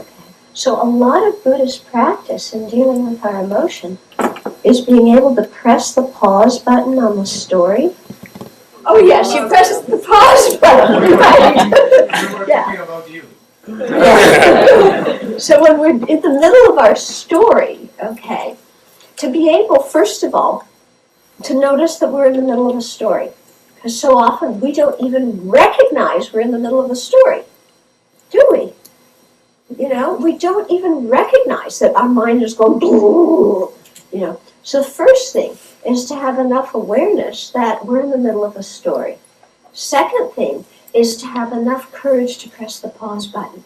Okay. So a lot of Buddhist practice in dealing with our emotion is being able to press the pause button on the story. Oh yes, you press the pause button, right? Yeah. Yeah. So when we're in the middle of our story, okay, to be able, first of all, to notice that we're in the middle of a story. Because so often we don't even recognize we're in the middle of a story, do we? You know, we don't even recognize that our mind is going, you know. So the first thing is to have enough awareness that we're in the middle of a story. Second thing is to have enough courage to press the pause button.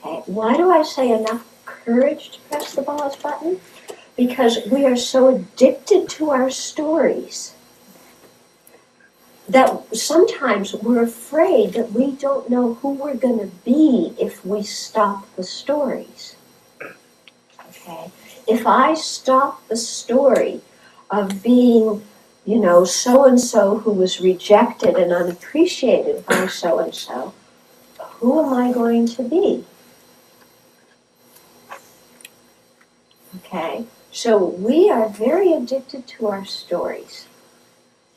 Okay, why do I say enough courage to press the pause button? Because we are so addicted to our stories that sometimes we're afraid that we don't know who we're going to be if we stop the stories. Okay? If I stop the story of being, you know, so-and-so who was rejected and unappreciated by so-and-so, who am I going to be? Okay? So we are very addicted to our stories.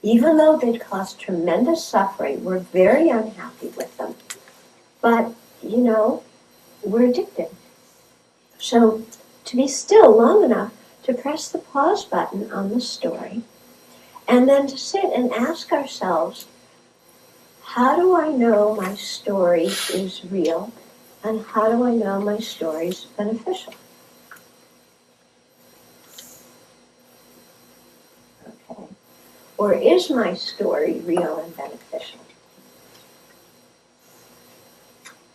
Even though they cause tremendous suffering, we're very unhappy with them. But, you know, we're addicted. So to be still long enough to press the pause button on the story, and then to sit and ask ourselves, how do I know my story is real? And how do I know my story is beneficial? Okay. Or is my story real and beneficial?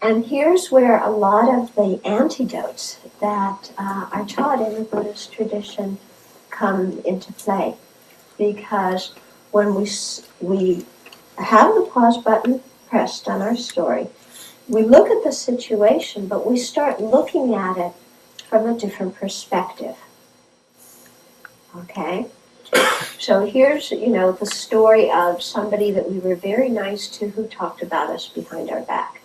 And here's where a lot of the antidotes that are taught in the Buddhist tradition come into play. Because when we have the pause button pressed on our story, we look at the situation, but we start looking at it from a different perspective. Okay? So here's, you know, the story of somebody that we were very nice to who talked about us behind our back.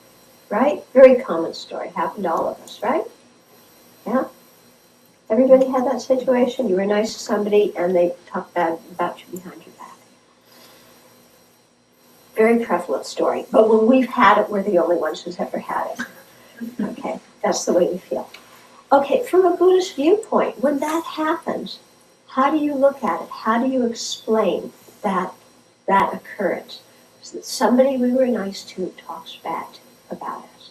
Right? Very common story. Happened to all of us, right? Yeah? Everybody had that situation? You were nice to somebody and they talked bad about you behind your back. Very prevalent story. But when we've had it, we're the only ones who's ever had it. Okay? That's the way we feel. Okay, from a Buddhist viewpoint, when that happens, how do you look at it? How do you explain that occurrence? Somebody we were nice to talks bad about us.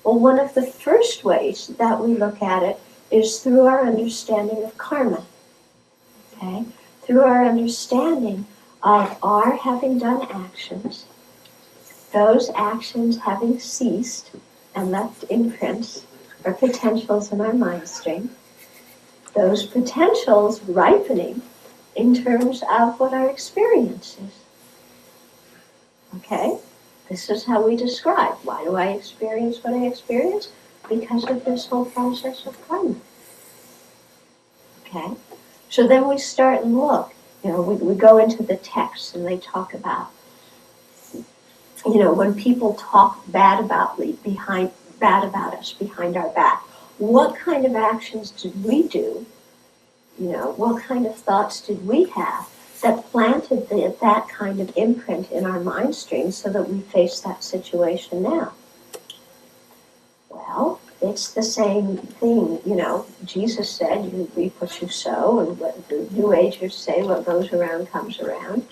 Well, one of the first ways that we look at it is through our understanding of karma. Okay? Through our understanding of our having done actions, those actions having ceased and left imprints or potentials in our mind stream, those potentials ripening in terms of what our experience is. Okay? This is how we describe. Why do I experience what I experience? Because of this whole process of karma. Okay? So then we start and look. You know, we go into the text and they talk about, you know, when people talk bad about us behind our back, what kind of actions did we do? You know, what kind of thoughts did we have that planted that kind of imprint in our mind stream so that we face that situation now? Well, it's the same thing, you know. Jesus said, you reap what you sow, and what the New Agers say, what goes around comes around.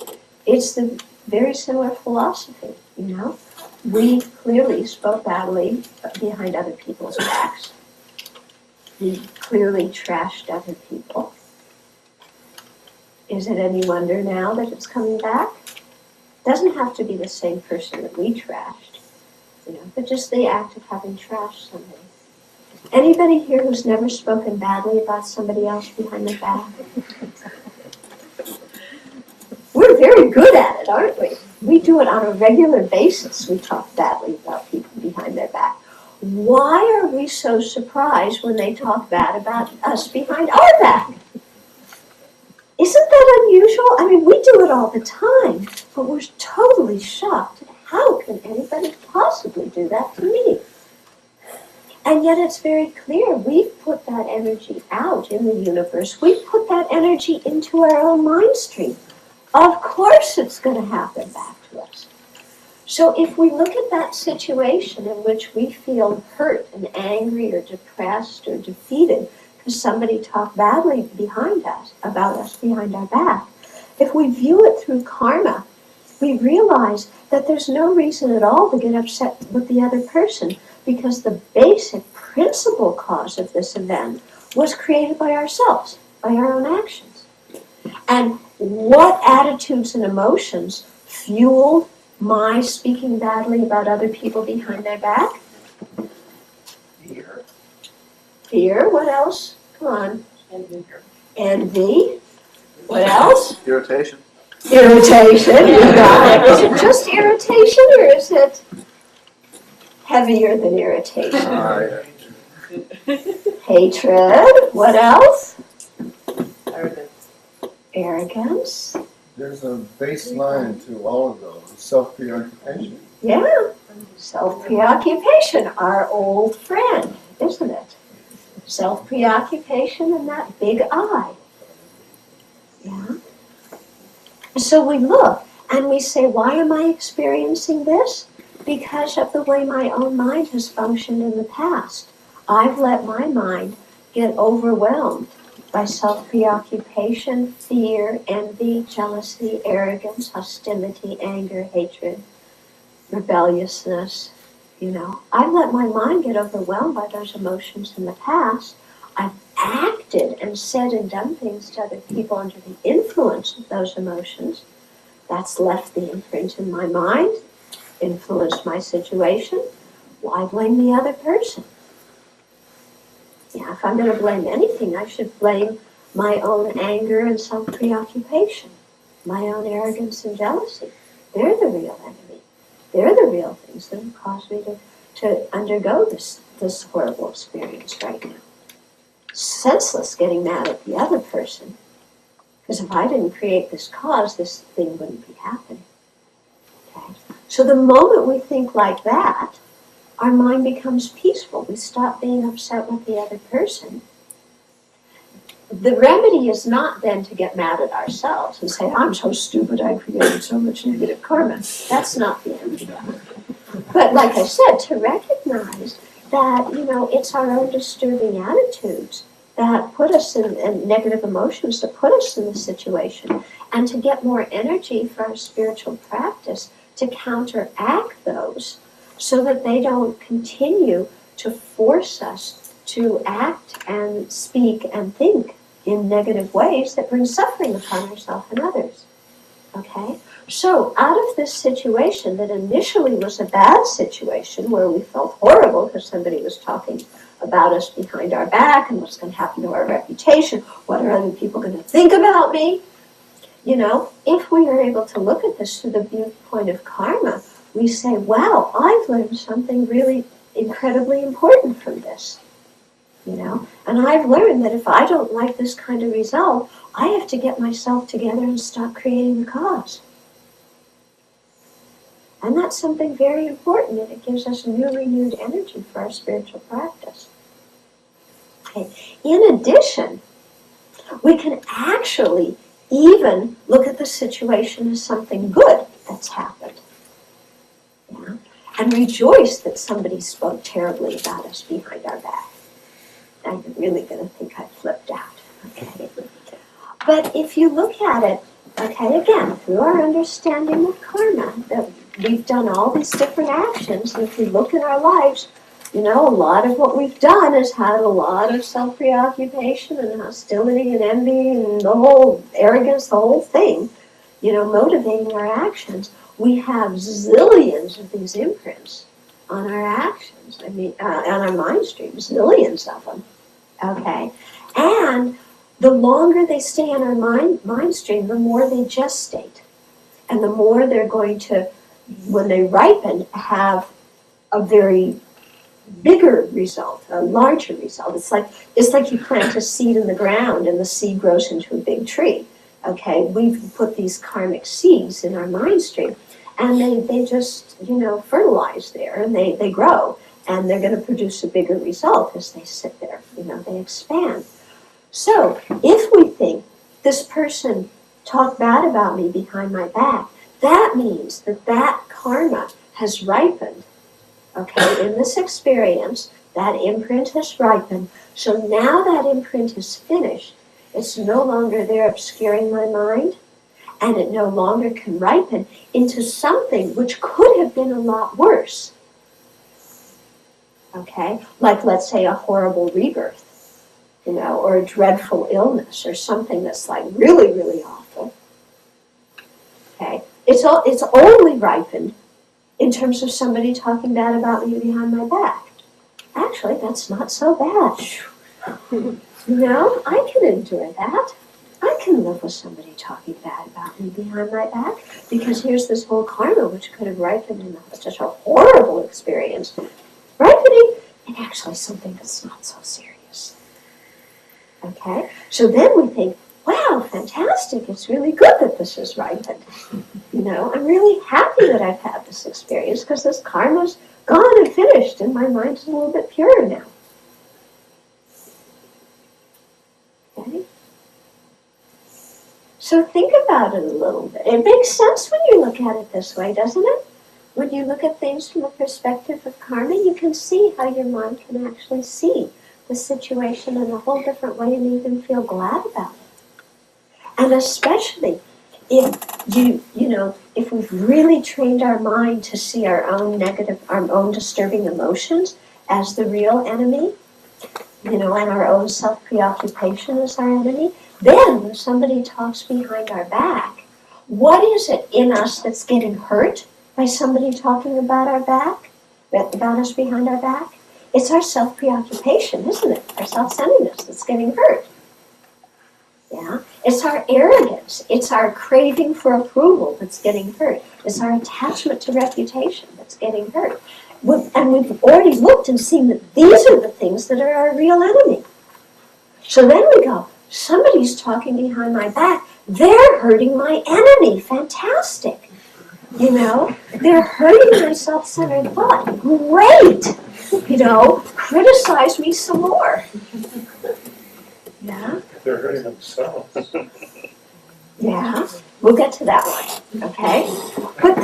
It's the very similar philosophy, you know. We clearly spoke badly behind other people's backs. We clearly trashed other people. Is it any wonder now that it's coming back? Doesn't have to be the same person that we trashed, you know, but just the act of having trashed somebody. Anybody here who's never spoken badly about somebody else behind their back? We're very good at it, aren't we? We do it on a regular basis. We talk badly about people behind their back. Why are we so surprised when they talk bad about us behind our back? Isn't that unusual? I mean, we do it all the time, but we're totally shocked. How can anybody possibly do that to me? And yet it's very clear we've put that energy out in the universe. We've put that energy into our own mind stream. Of course it's going to happen back to us. So if we look at that situation in which we feel hurt and angry or depressed or defeated because somebody talked badly behind us, about us behind our back, if we view it through karma, we realize that there's no reason at all to get upset with the other person, because the basic principal cause of this event was created by ourselves, by our own actions. And what attitudes and emotions fueled my speaking badly about other people behind their back? Fear. Fear. What else? Come on. Envy. Envy. What else? Irritation. Irritation. You got it. Is it just irritation, or is it heavier than irritation? Hatred. What else? Arrogance. Arrogance. There's a baseline to all of those, self-preoccupation. Yeah. Self-preoccupation, our old friend, isn't it? Self-preoccupation and that big I. Yeah. So we look and we say, why am I experiencing this? Because of the way my own mind has functioned in the past. I've let my mind get overwhelmed by self-preoccupation, fear, envy, jealousy, arrogance, hostility, anger, hatred, rebelliousness. I've let my mind get overwhelmed by those emotions in the past. I've acted and said and done things to other people under the influence of those emotions. That's left the imprint in my mind, influenced my situation. Why blame the other person? Yeah, if I'm going to blame anything, I should blame my own anger and self-preoccupation, my own arrogance and jealousy. They're the real enemy. They're the real things that have caused me to undergo this horrible experience right now. Senseless getting mad at the other person, because if I didn't create this cause, this thing wouldn't be happening. Okay? So the moment we think like that, our mind becomes peaceful. We stop being upset with the other person. The remedy is not then to get mad at ourselves and say, I'm so stupid, I created so much negative karma. That's not the end. But like I said, to recognize that, it's our own disturbing attitudes that put us in negative emotions, that put us in the situation, and to get more energy for our spiritual practice to counteract those, so that they don't continue to force us to act and speak and think in negative ways that bring suffering upon ourselves and others. Okay? So out of this situation that initially was a bad situation where we felt horrible because somebody was talking about us behind our back and what's going to happen to our reputation, what are other people going to think about me? If we are able to look at this through the viewpoint of karma, we say, wow, I've learned something really incredibly important from this. And I've learned that if I don't like this kind of result, I have to get myself together and stop creating the cause. And that's something very important, and it gives us new renewed energy for our spiritual practice. Okay. In addition, we can actually even look at the situation as something good that's happened. Yeah? And rejoice that somebody spoke terribly about us behind our back. Now you're really going to think I flipped out. Okay? But if you look at it, okay, again, through our understanding of karma, that we've done all these different actions, and if we look at our lives, a lot of what we've done has had a lot of self-preoccupation and hostility and envy and the whole arrogance, the whole thing, motivating our actions. We have zillions of these imprints on our actions, on our mind streams, zillions of them, okay? And the longer they stay in our mind stream, the more they gestate. And the more they're going to, when they ripen, have a very bigger result, a larger result. It's like you plant a seed in the ground and the seed grows into a big tree. Okay, we've put these karmic seeds in our mind stream, and they just, fertilize there, and they grow, and they're going to produce a bigger result as they sit there. They expand. So if we think this person talked bad about me behind my back, that means that karma has ripened. Okay, in this experience, that imprint has ripened. So now that imprint is finished. It's no longer there obscuring my mind, and it no longer can ripen into something which could have been a lot worse. Okay? Like, let's say, a horrible rebirth, or a dreadful illness, or something that's like really, really awful. Okay? It's only ripened in terms of somebody talking bad about me behind my back. Actually, that's not so bad. I can endure that. I can live with somebody talking bad about me behind my back, because here's this whole karma which could have ripened in such a horrible experience, ripening in actually something that's not so serious. Okay? So then we think, wow, fantastic, it's really good that this has ripened. I'm really happy that I've had this experience, because this karma's gone and finished, and my mind's a little bit purer now. Okay? So think about it a little bit. It makes sense when you look at it this way, doesn't it? When you look at things from the perspective of karma, you can see how your mind can actually see the situation in a whole different way and even feel glad about it. And especially if if we've really trained our mind to see our own disturbing emotions as the real enemy, and our own self-preoccupation as our enemy, then when somebody talks behind our back, what is it in us that's getting hurt by somebody talking about us behind our back? It's our self-preoccupation, isn't it? Our self-centeredness that's getting hurt. Yeah? It's our arrogance. It's our craving for approval that's getting hurt. It's our attachment to reputation that's getting hurt. And we've already looked and seen that these are the things that are our real enemy. So then we go, somebody's talking behind my back. They're hurting my enemy. Fantastic. They're hurting my self-centered thought. Great. Criticize me some more. Yeah? They're hurting themselves. Yeah, we'll get to that one, okay? But,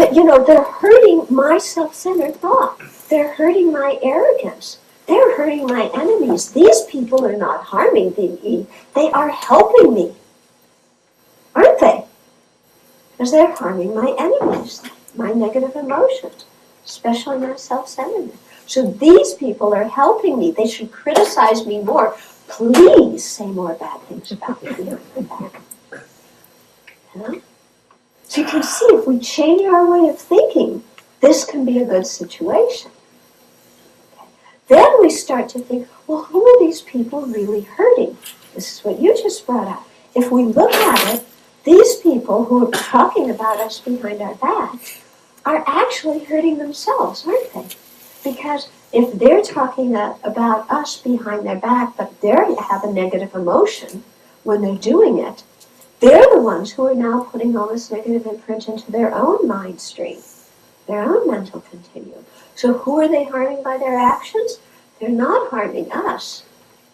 they're hurting my self-centered thought. They're hurting my arrogance. They're hurting my enemies. These people are not harming me. They are helping me. Aren't they? Because they're harming my enemies, my negative emotions, especially my self-centeredness. So these people are helping me. They should criticize me more. Please say more bad things about me behind my back. Huh? So you can see, if we change our way of thinking, this can be a good situation. Okay. Then we start to think, well, who are these people really hurting? This is what you just brought up. If we look at it, these people who are talking about us behind our back are actually hurting themselves, aren't they? Because if they're talking about us behind their back, but they have a negative emotion when they're doing it, they're the ones who are now putting all this negative imprint into their own mind stream, their own mental continuum. So who are they harming by their actions? They're not harming us.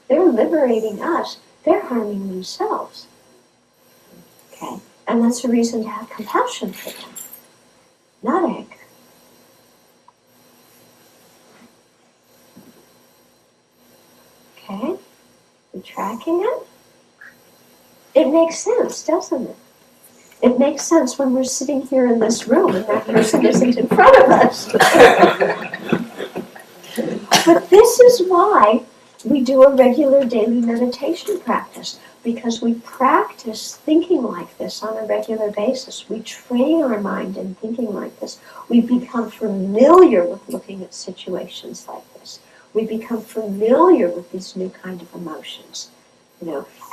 They're liberating us. They're harming themselves. Okay? And that's a reason to have compassion for them, not anger. Okay? You tracking it? It makes sense, doesn't it? It makes sense when we're sitting here in this room and that person isn't in front of us. But this is why we do a regular daily meditation practice, because we practice thinking like this on a regular basis. We train our mind in thinking like this. We become familiar with looking at situations like this. We become familiar with these new kind of emotions,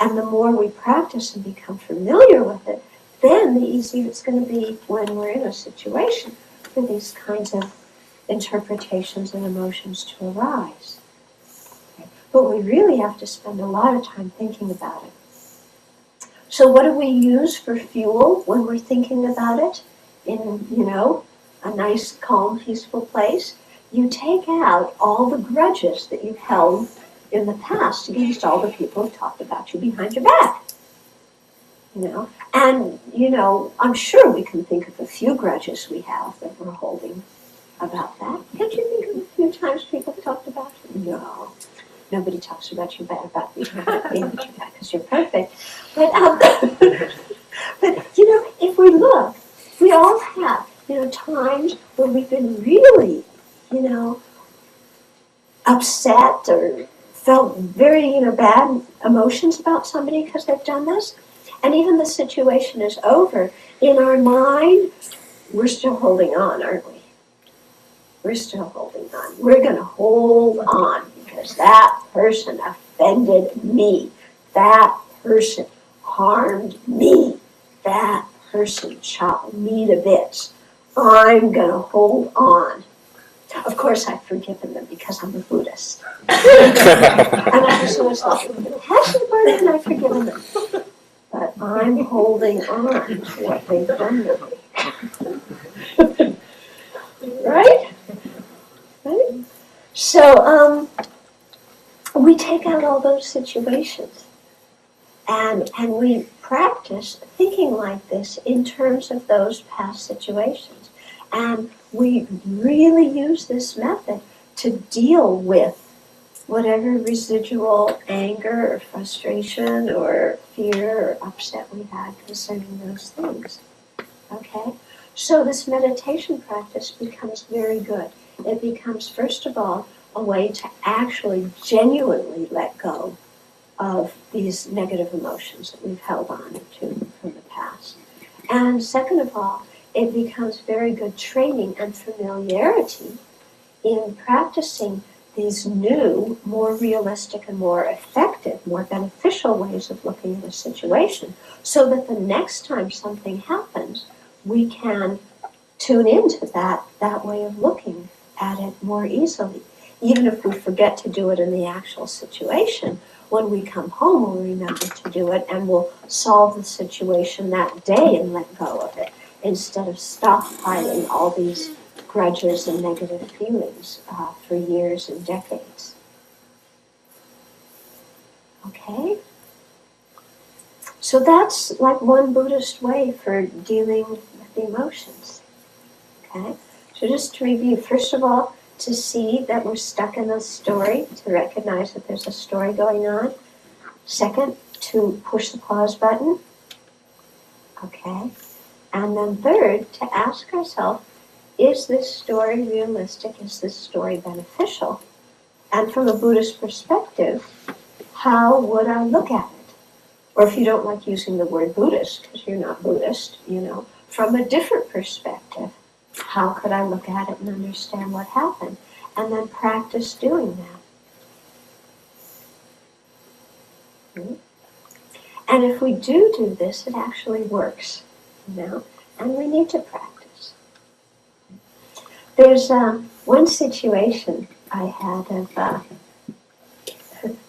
And the more we practice and become familiar with it, then the easier it's going to be when we're in a situation for these kinds of interpretations and emotions to arise. Okay? But we really have to spend a lot of time thinking about it. So what do we use for fuel when we're thinking about it in, a nice, calm, peaceful place? You take out all the grudges that you've held in the past against all the people who talked about you behind your back. And, I'm sure we can think of a few grudges we have that we're holding about that. Can't you think of a few times people talked about you? No. Nobody talks about you bad about behind your back because you're perfect. But, if we look, we all have, times when we've been really, upset or felt very, bad emotions about somebody because they've done this. And even the situation is over. In our mind, we're still holding on, aren't we? We're still holding on. We're going to hold on because that person offended me. That person harmed me. That person chopped me to bits. I'm going to hold on. Of course, I've forgiven them because I'm a Buddhist. And I just always thought, hasn't and I've forgiven them. But I'm holding on to what they've done to me. Right? Right? So, we take out all those situations. And we practice thinking like this in terms of those past situations. And we really use this method to deal with whatever residual anger or frustration or fear or upset we had concerning those things. Okay? So this meditation practice becomes very good. It becomes, first of all, a way to actually genuinely let go of these negative emotions that we've held on to from the past. And second of all, it becomes very good training and familiarity in practicing these new, more realistic and more effective, more beneficial ways of looking at a situation, so that the next time something happens, we can tune into that way of looking at it more easily. Even if we forget to do it in the actual situation, when we come home, we'll remember to do it, and we'll solve the situation that day and let go of it, instead of stockpiling all these grudges and negative feelings for years and decades. Okay? So that's like one Buddhist way for dealing with the emotions. Okay? So just to review, first of all, to see that we're stuck in a story, to recognize that there's a story going on. Second, to push the pause button. Okay? And then third, to ask ourselves, is this story realistic? Is this story beneficial? And from a Buddhist perspective, how would I look at it? Or if you don't like using the word Buddhist, because you're not Buddhist, from a different perspective, how could I look at it and understand what happened? And then practice doing that. And if we do this, it actually works, and we need to practice. There's one situation I had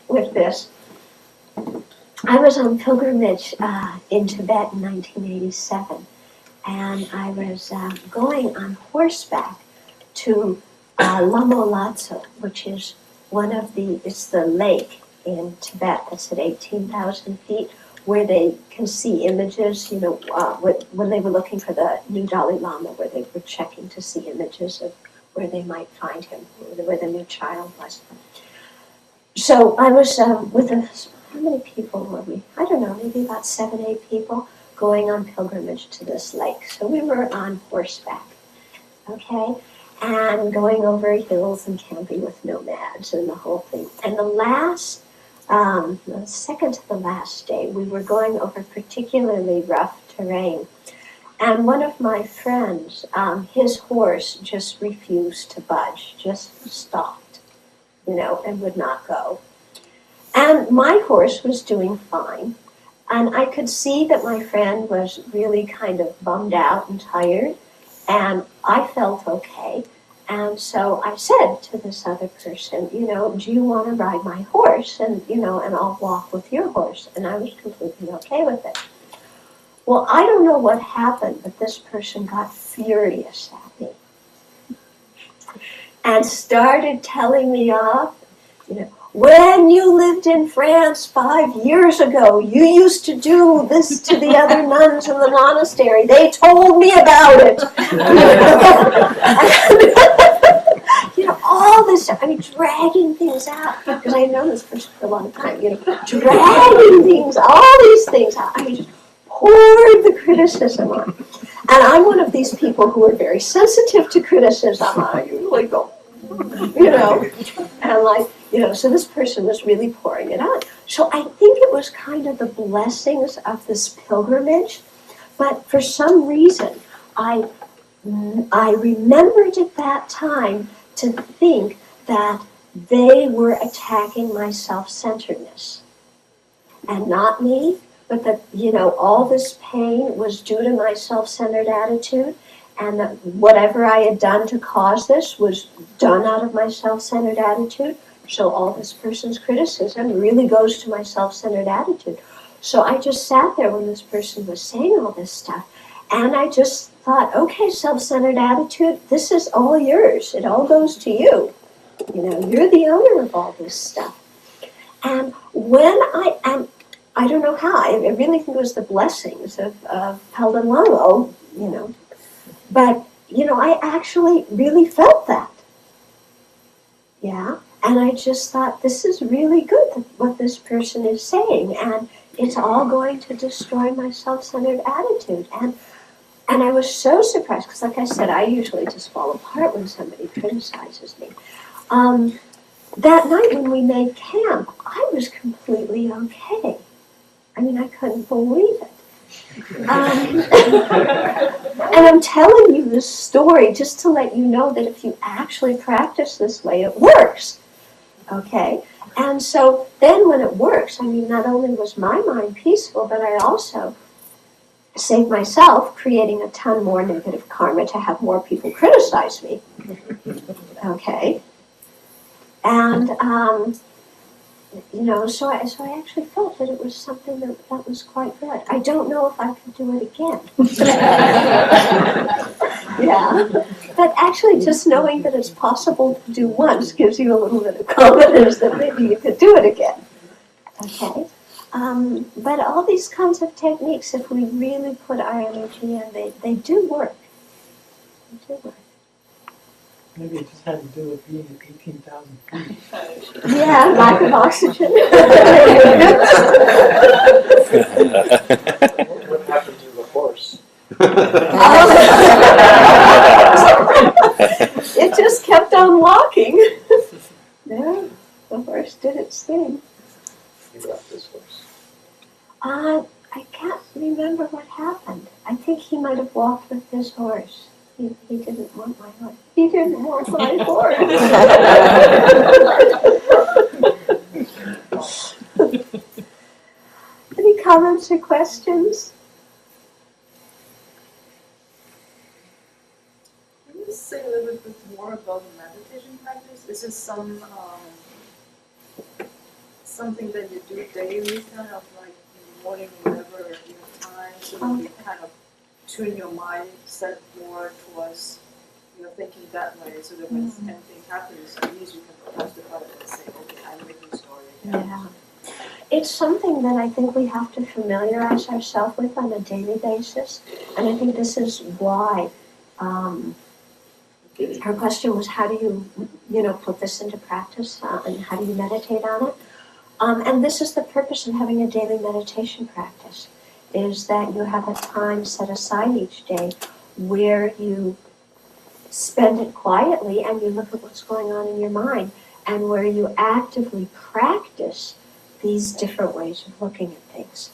with this. I was on pilgrimage in Tibet in 1987, and I was going on horseback to Lamo Latso, which is it's the lake in Tibet that's at 18,000 feet, where they can see images, when they were looking for the new Dalai Lama, where they were checking to see images of where they might find him, where the new child was. So I was with how many people were we? I don't know, maybe about 7, 8 people going on pilgrimage to this lake. So we were on horseback, okay? And going over hills and camping with nomads and the whole thing. And the second to the last day, we were going over particularly rough terrain. And one of my friends, his horse just refused to budge, just stopped, and would not go. And my horse was doing fine. And I could see that my friend was really kind of bummed out and tired. And I felt okay. And so I said to this other person, do you want to ride my horse? And, and I'll walk with your horse. And I was completely okay with it. Well, I don't know what happened, but this person got furious at me and started telling me off, when you lived in France 5 years ago, you used to do this to the other nuns in the monastery. They told me about it. All this stuff. Dragging things out. Because I had known this person for a long time. Dragging things, all these things out. Just poured the criticism on. And I'm one of these people who are very sensitive to criticism. I usually go, and like, so this person was really pouring it on. So I think it was kind of the blessings of this pilgrimage, but for some reason, I remembered at that time to think that they were attacking my self-centeredness. And not me, but that, all this pain was due to my self-centered attitude, and that whatever I had done to cause this was done out of my self-centered attitude. So all this person's criticism really goes to my self-centered attitude. So I just sat there when this person was saying all this stuff, and I just thought, okay, self-centered attitude, this is all yours. It all goes to you. You're the owner of all this stuff. And when I don't know how, I really think it was the blessings of Peldon Lalo, but, I actually really felt that. Yeah, and I just thought, this is really good, what this person is saying, and it's all going to destroy my self-centered attitude. And I was so surprised, because like I said, I usually just fall apart when somebody criticizes me. That night when we made camp, I was completely okay. I mean, I couldn't believe it. And I'm telling you this story just to let you know that if you actually practice this way, it works. Okay? And so then when it works, not only was my mind peaceful, but I also saved myself creating a ton more negative karma to have more people criticize me. Okay? And, so I actually felt that it was something that was quite good. I don't know if I could do it again. Yeah. But actually just knowing that it's possible to do once gives you a little bit of confidence that maybe you could do it again. Okay? But all these kinds of techniques, if we really put our energy in, they do work. They do work. Maybe it just had to do with being at 18,000 feet. Yeah, lack of oxygen. What happened to the horse? It just kept on walking. Yeah, the horse did its thing. You left this horse. I can't remember what happened. I think he might have walked with his horse. He didn't want my horse. He didn't want my horse. Any comments or questions? Can you say a little bit more about the meditation practice? Is it something that you do daily, kind of like in the morning, whenever you have time, so that you kind of tune your mindset more towards thinking that way, so that when anything happens, at least you can justify it and say, okay, I'm making a story again. Yeah. It's something that I think we have to familiarize ourselves with on a daily basis, and I think this is why her question was, how do you put this into practice, and how do you meditate on it? And this is the purpose of having a daily meditation practice, is that you have a time set aside each day where you spend it quietly and you look at what's going on in your mind, and where you actively practice these different ways of looking at things.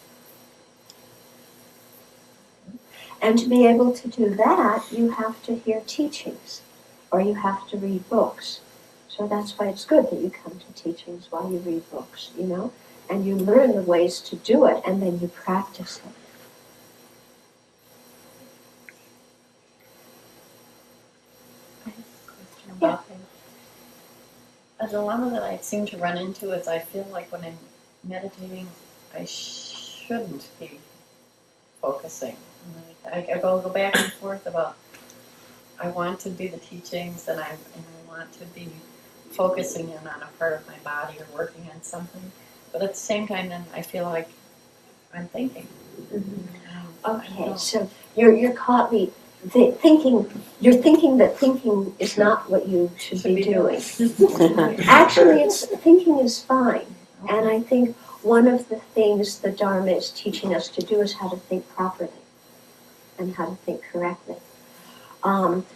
And to be able to do that, you have to hear teachings, or you have to read books. So that's why it's good that you come to teachings while you read books, and you learn the ways to do it, and then you practice it. About things. A dilemma that I seem to run into is I feel like when I'm meditating, I shouldn't be focusing. I go back and forth about I want to do the teachings and I want to be focusing in on a part of my body or working on something, but at the same time, then I feel like I'm thinking. Okay, so you're caught thinking. You're thinking that thinking is not what you should be doing. Actually, thinking is fine, and I think one of the things the Dharma is teaching us to do is how to think properly and how to think correctly.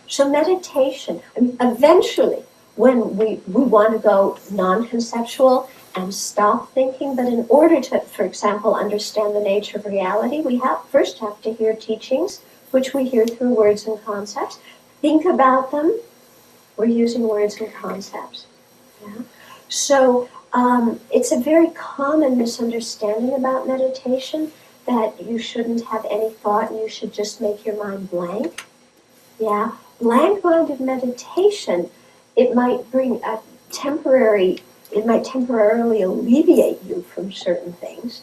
So meditation, I mean, eventually, when we want to go non-conceptual and stop thinking, but in order to, for example, understand the nature of reality, we first have to hear teachings, which we hear through words and concepts. Think about them. We're using words and concepts. Yeah? So it's a very common misunderstanding about meditation that you shouldn't have any thought and you should just make your mind blank. Yeah, blank-minded meditation, it might temporarily alleviate you from certain things,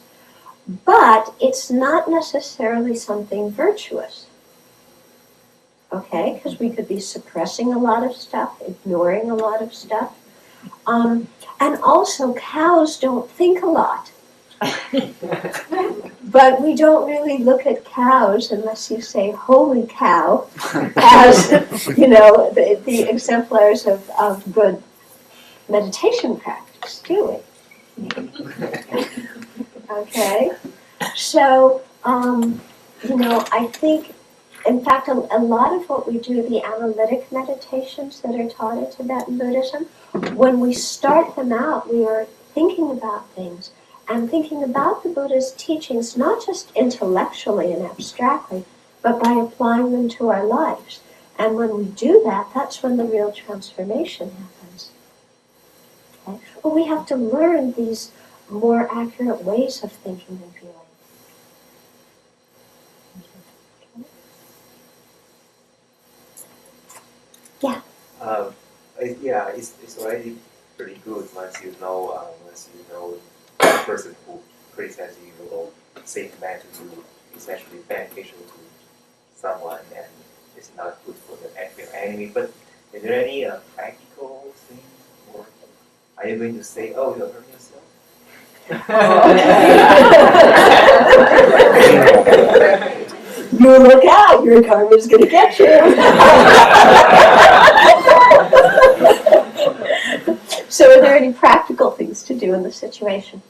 but it's not necessarily something virtuous. Okay, because we could be suppressing a lot of stuff, ignoring a lot of stuff. And also, cows don't think a lot. But we don't really look at cows unless you say, holy cow, as, the exemplars of good meditation practice, do we? Okay? So, I think, in fact, a lot of what we do, the analytic meditations that are taught in Tibetan Buddhism, when we start them out, we are thinking about things and thinking about the Buddha's teachings, not just intellectually and abstractly, but by applying them to our lives. And when we do that, that's when the real transformation happens. Okay? Well, we have to learn these more accurate ways of thinking and feeling. It's already pretty good once you know the person who criticizes you or says bad to you is actually beneficial to someone and it's not good for the actual enemy. But is there any practical thing, or are you going to say, "Oh, you're hurting yourself"? You look out, your karma's going to get you. So are there any practical things to do in the situation?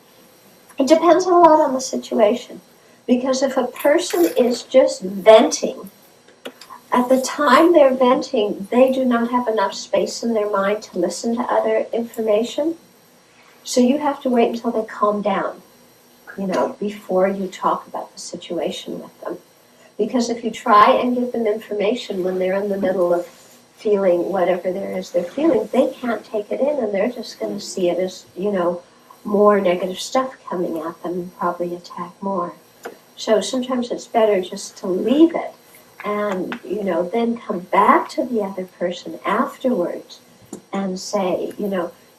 It depends a lot on the situation. Because if a person is just venting, at the time they're venting, they do not have enough space in their mind to listen to other information. So you have to wait until they calm down, before you talk about the situation with them. Because if you try and give them information when they're in the middle of feeling whatever there is they're feeling, they can't take it in and they're just going to see it as, more negative stuff coming at them and probably attack more. So sometimes it's better just to leave it and, then come back to the other person afterwards and say,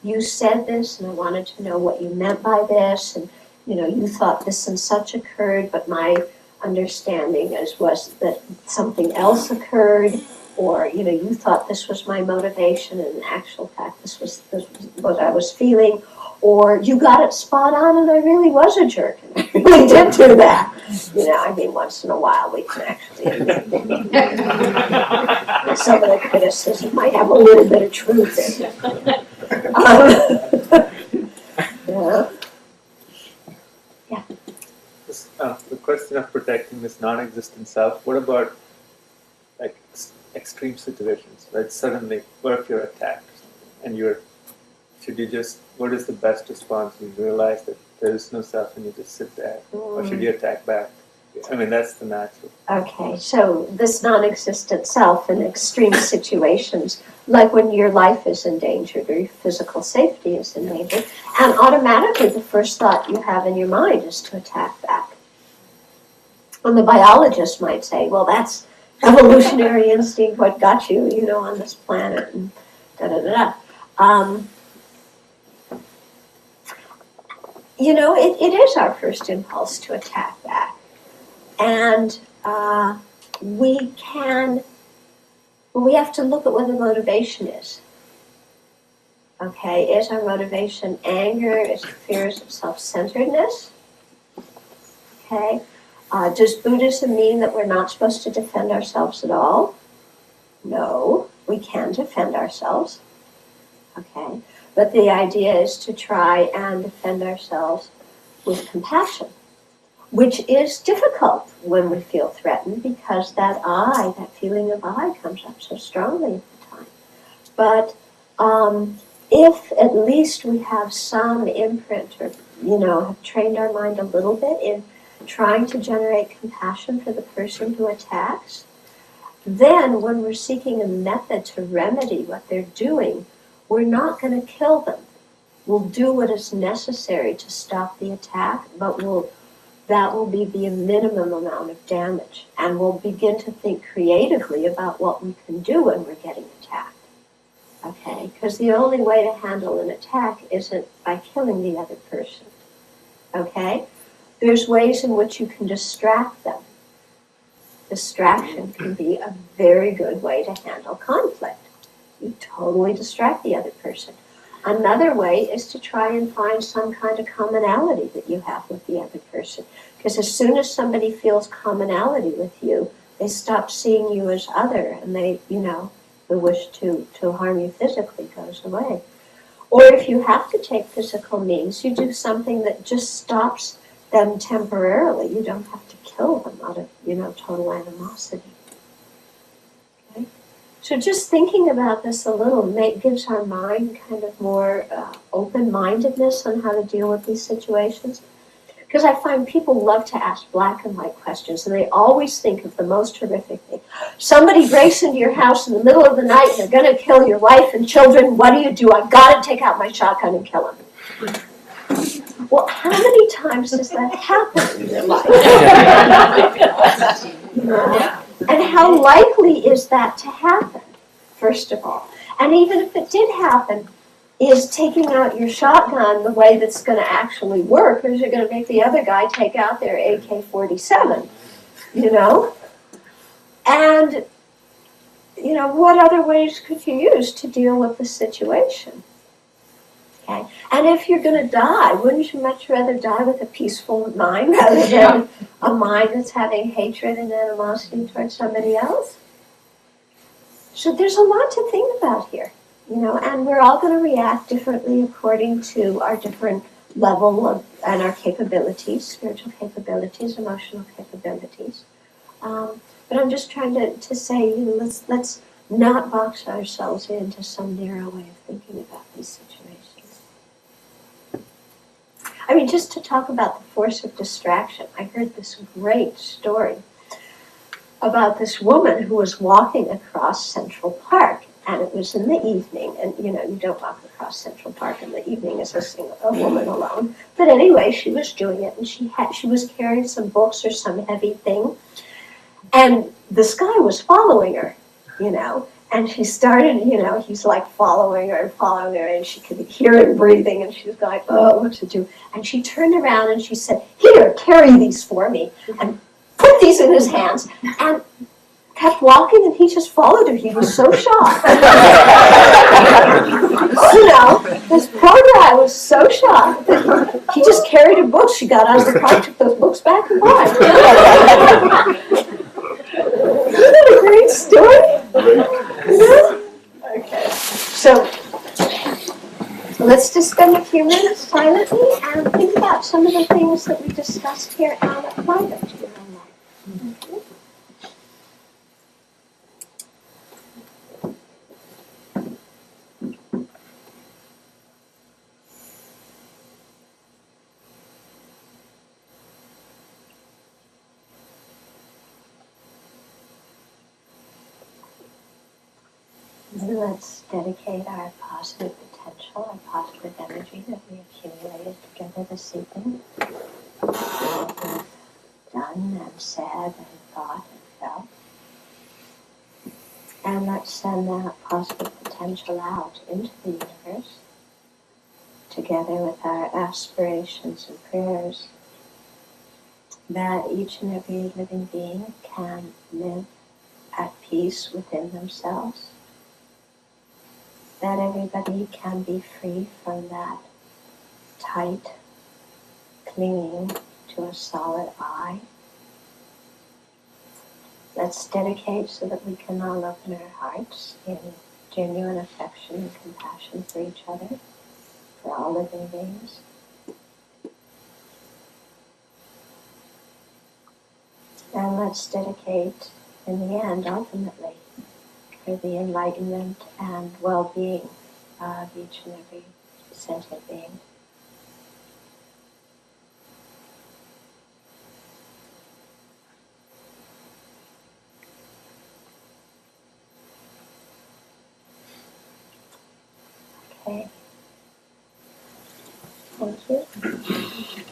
you said this and I wanted to know what you meant by this, and, you thought this and such occurred, but my understanding was that something else occurred, or, you thought this was my motivation and in actual fact this was what I was feeling, or you got it spot on and I really was a jerk and I really did do that. Once in a while we can actually admit that some of the criticism might have a little bit of truth in it. The question of protecting this non-existent self, what about extreme situations, right? Suddenly, what if you're attacked or something, and what is the best response? You realize that there is no self and you just sit there, or should you attack back? That's the natural. Okay, so this non-existent self in extreme situations, like when your life is endangered or your physical safety is endangered, and automatically the first thought you have in your mind is to attack back. And the biologist might say, well, that's evolutionary instinct, what got you, on this planet, and da-da-da-da. It is our first impulse to attack back. And we have to look at what the motivation is. Okay, is our motivation anger? Is it fears of self-centeredness? Okay. Does Buddhism mean that we're not supposed to defend ourselves at all? No, we can defend ourselves. Okay, but the idea is to try and defend ourselves with compassion, which is difficult when we feel threatened because that I, that feeling of I, comes up so strongly at the time. But if at least we have some imprint or, have trained our mind a little bit in trying to generate compassion for the person who attacks, then when we're seeking a method to remedy what they're doing, we're not going to kill them. We'll do what is necessary to stop the attack, but that will be the minimum amount of damage. And we'll begin to think creatively about what we can do when we're getting attacked. Okay? Because the only way to handle an attack isn't by killing the other person. Okay? There's ways in which you can distract them. Distraction can be a very good way to handle conflict. You totally distract the other person. Another way is to try and find some kind of commonality that you have with the other person. Because as soon as somebody feels commonality with you, they stop seeing you as other, and they, the wish to harm you physically goes away. Or if you have to take physical means, you do something that just stops them temporarily. You don't have to kill them out of, total animosity. Okay? So just thinking about this a little gives our mind kind of more open-mindedness on how to deal with these situations. Because I find people love to ask black and white questions, and they always think of the most horrific thing. Somebody breaks into your house in the middle of the night, and they're going to kill your wife and children. What do? I've got to take out my shotgun and kill them. Well, how many times does that happen in your life? And how likely is that to happen, first of all? And even if it did happen, is taking out your shotgun the way that's going to actually work, or is it going to make the other guy take out their AK-47? And, what other ways could you use to deal with the situation? Okay. And if you're going to die, wouldn't you much rather die with a peaceful mind rather than a mind that's having hatred and animosity towards somebody else? So there's a lot to think about here, and we're all going to react differently according to our different level and our capabilities, spiritual capabilities, emotional capabilities. But I'm just trying to say, let's not box ourselves into some narrow way of thinking about these situations. I mean, just to talk about the force of distraction, I heard this great story about this woman who was walking across Central Park, and it was in the evening, and you don't walk across Central Park in the evening as a woman alone. But anyway, she was doing it, and she was carrying some books or some heavy thing, and this guy was following her, and she started, he's like following her, and she could hear him breathing, and she was going, oh, what to do? And she turned around and she said, here, carry these for me, and put these in his hands, and kept walking, and he just followed her. He was so shocked. This poor guy was so shocked that he just carried her books. She got out of the car, took those books back, and bought. Isn't that a great story? Okay. So let's just spend a few minutes silently and think about some of the things that we discussed here and apply them to your own life. Okay. And let's dedicate our positive potential, our positive energy that we accumulated together this evening. What we've done and said and thought and felt. And let's send that positive potential out into the universe, together with our aspirations and prayers, that each and every living being can live at peace within themselves, that everybody can be free from that tight clinging to a solid I. Let's dedicate so that we can all open our hearts in genuine affection and compassion for each other, for all living beings. And let's dedicate, in the end, ultimately, for the enlightenment and well-being of each and every sentient being. Okay. Thank you.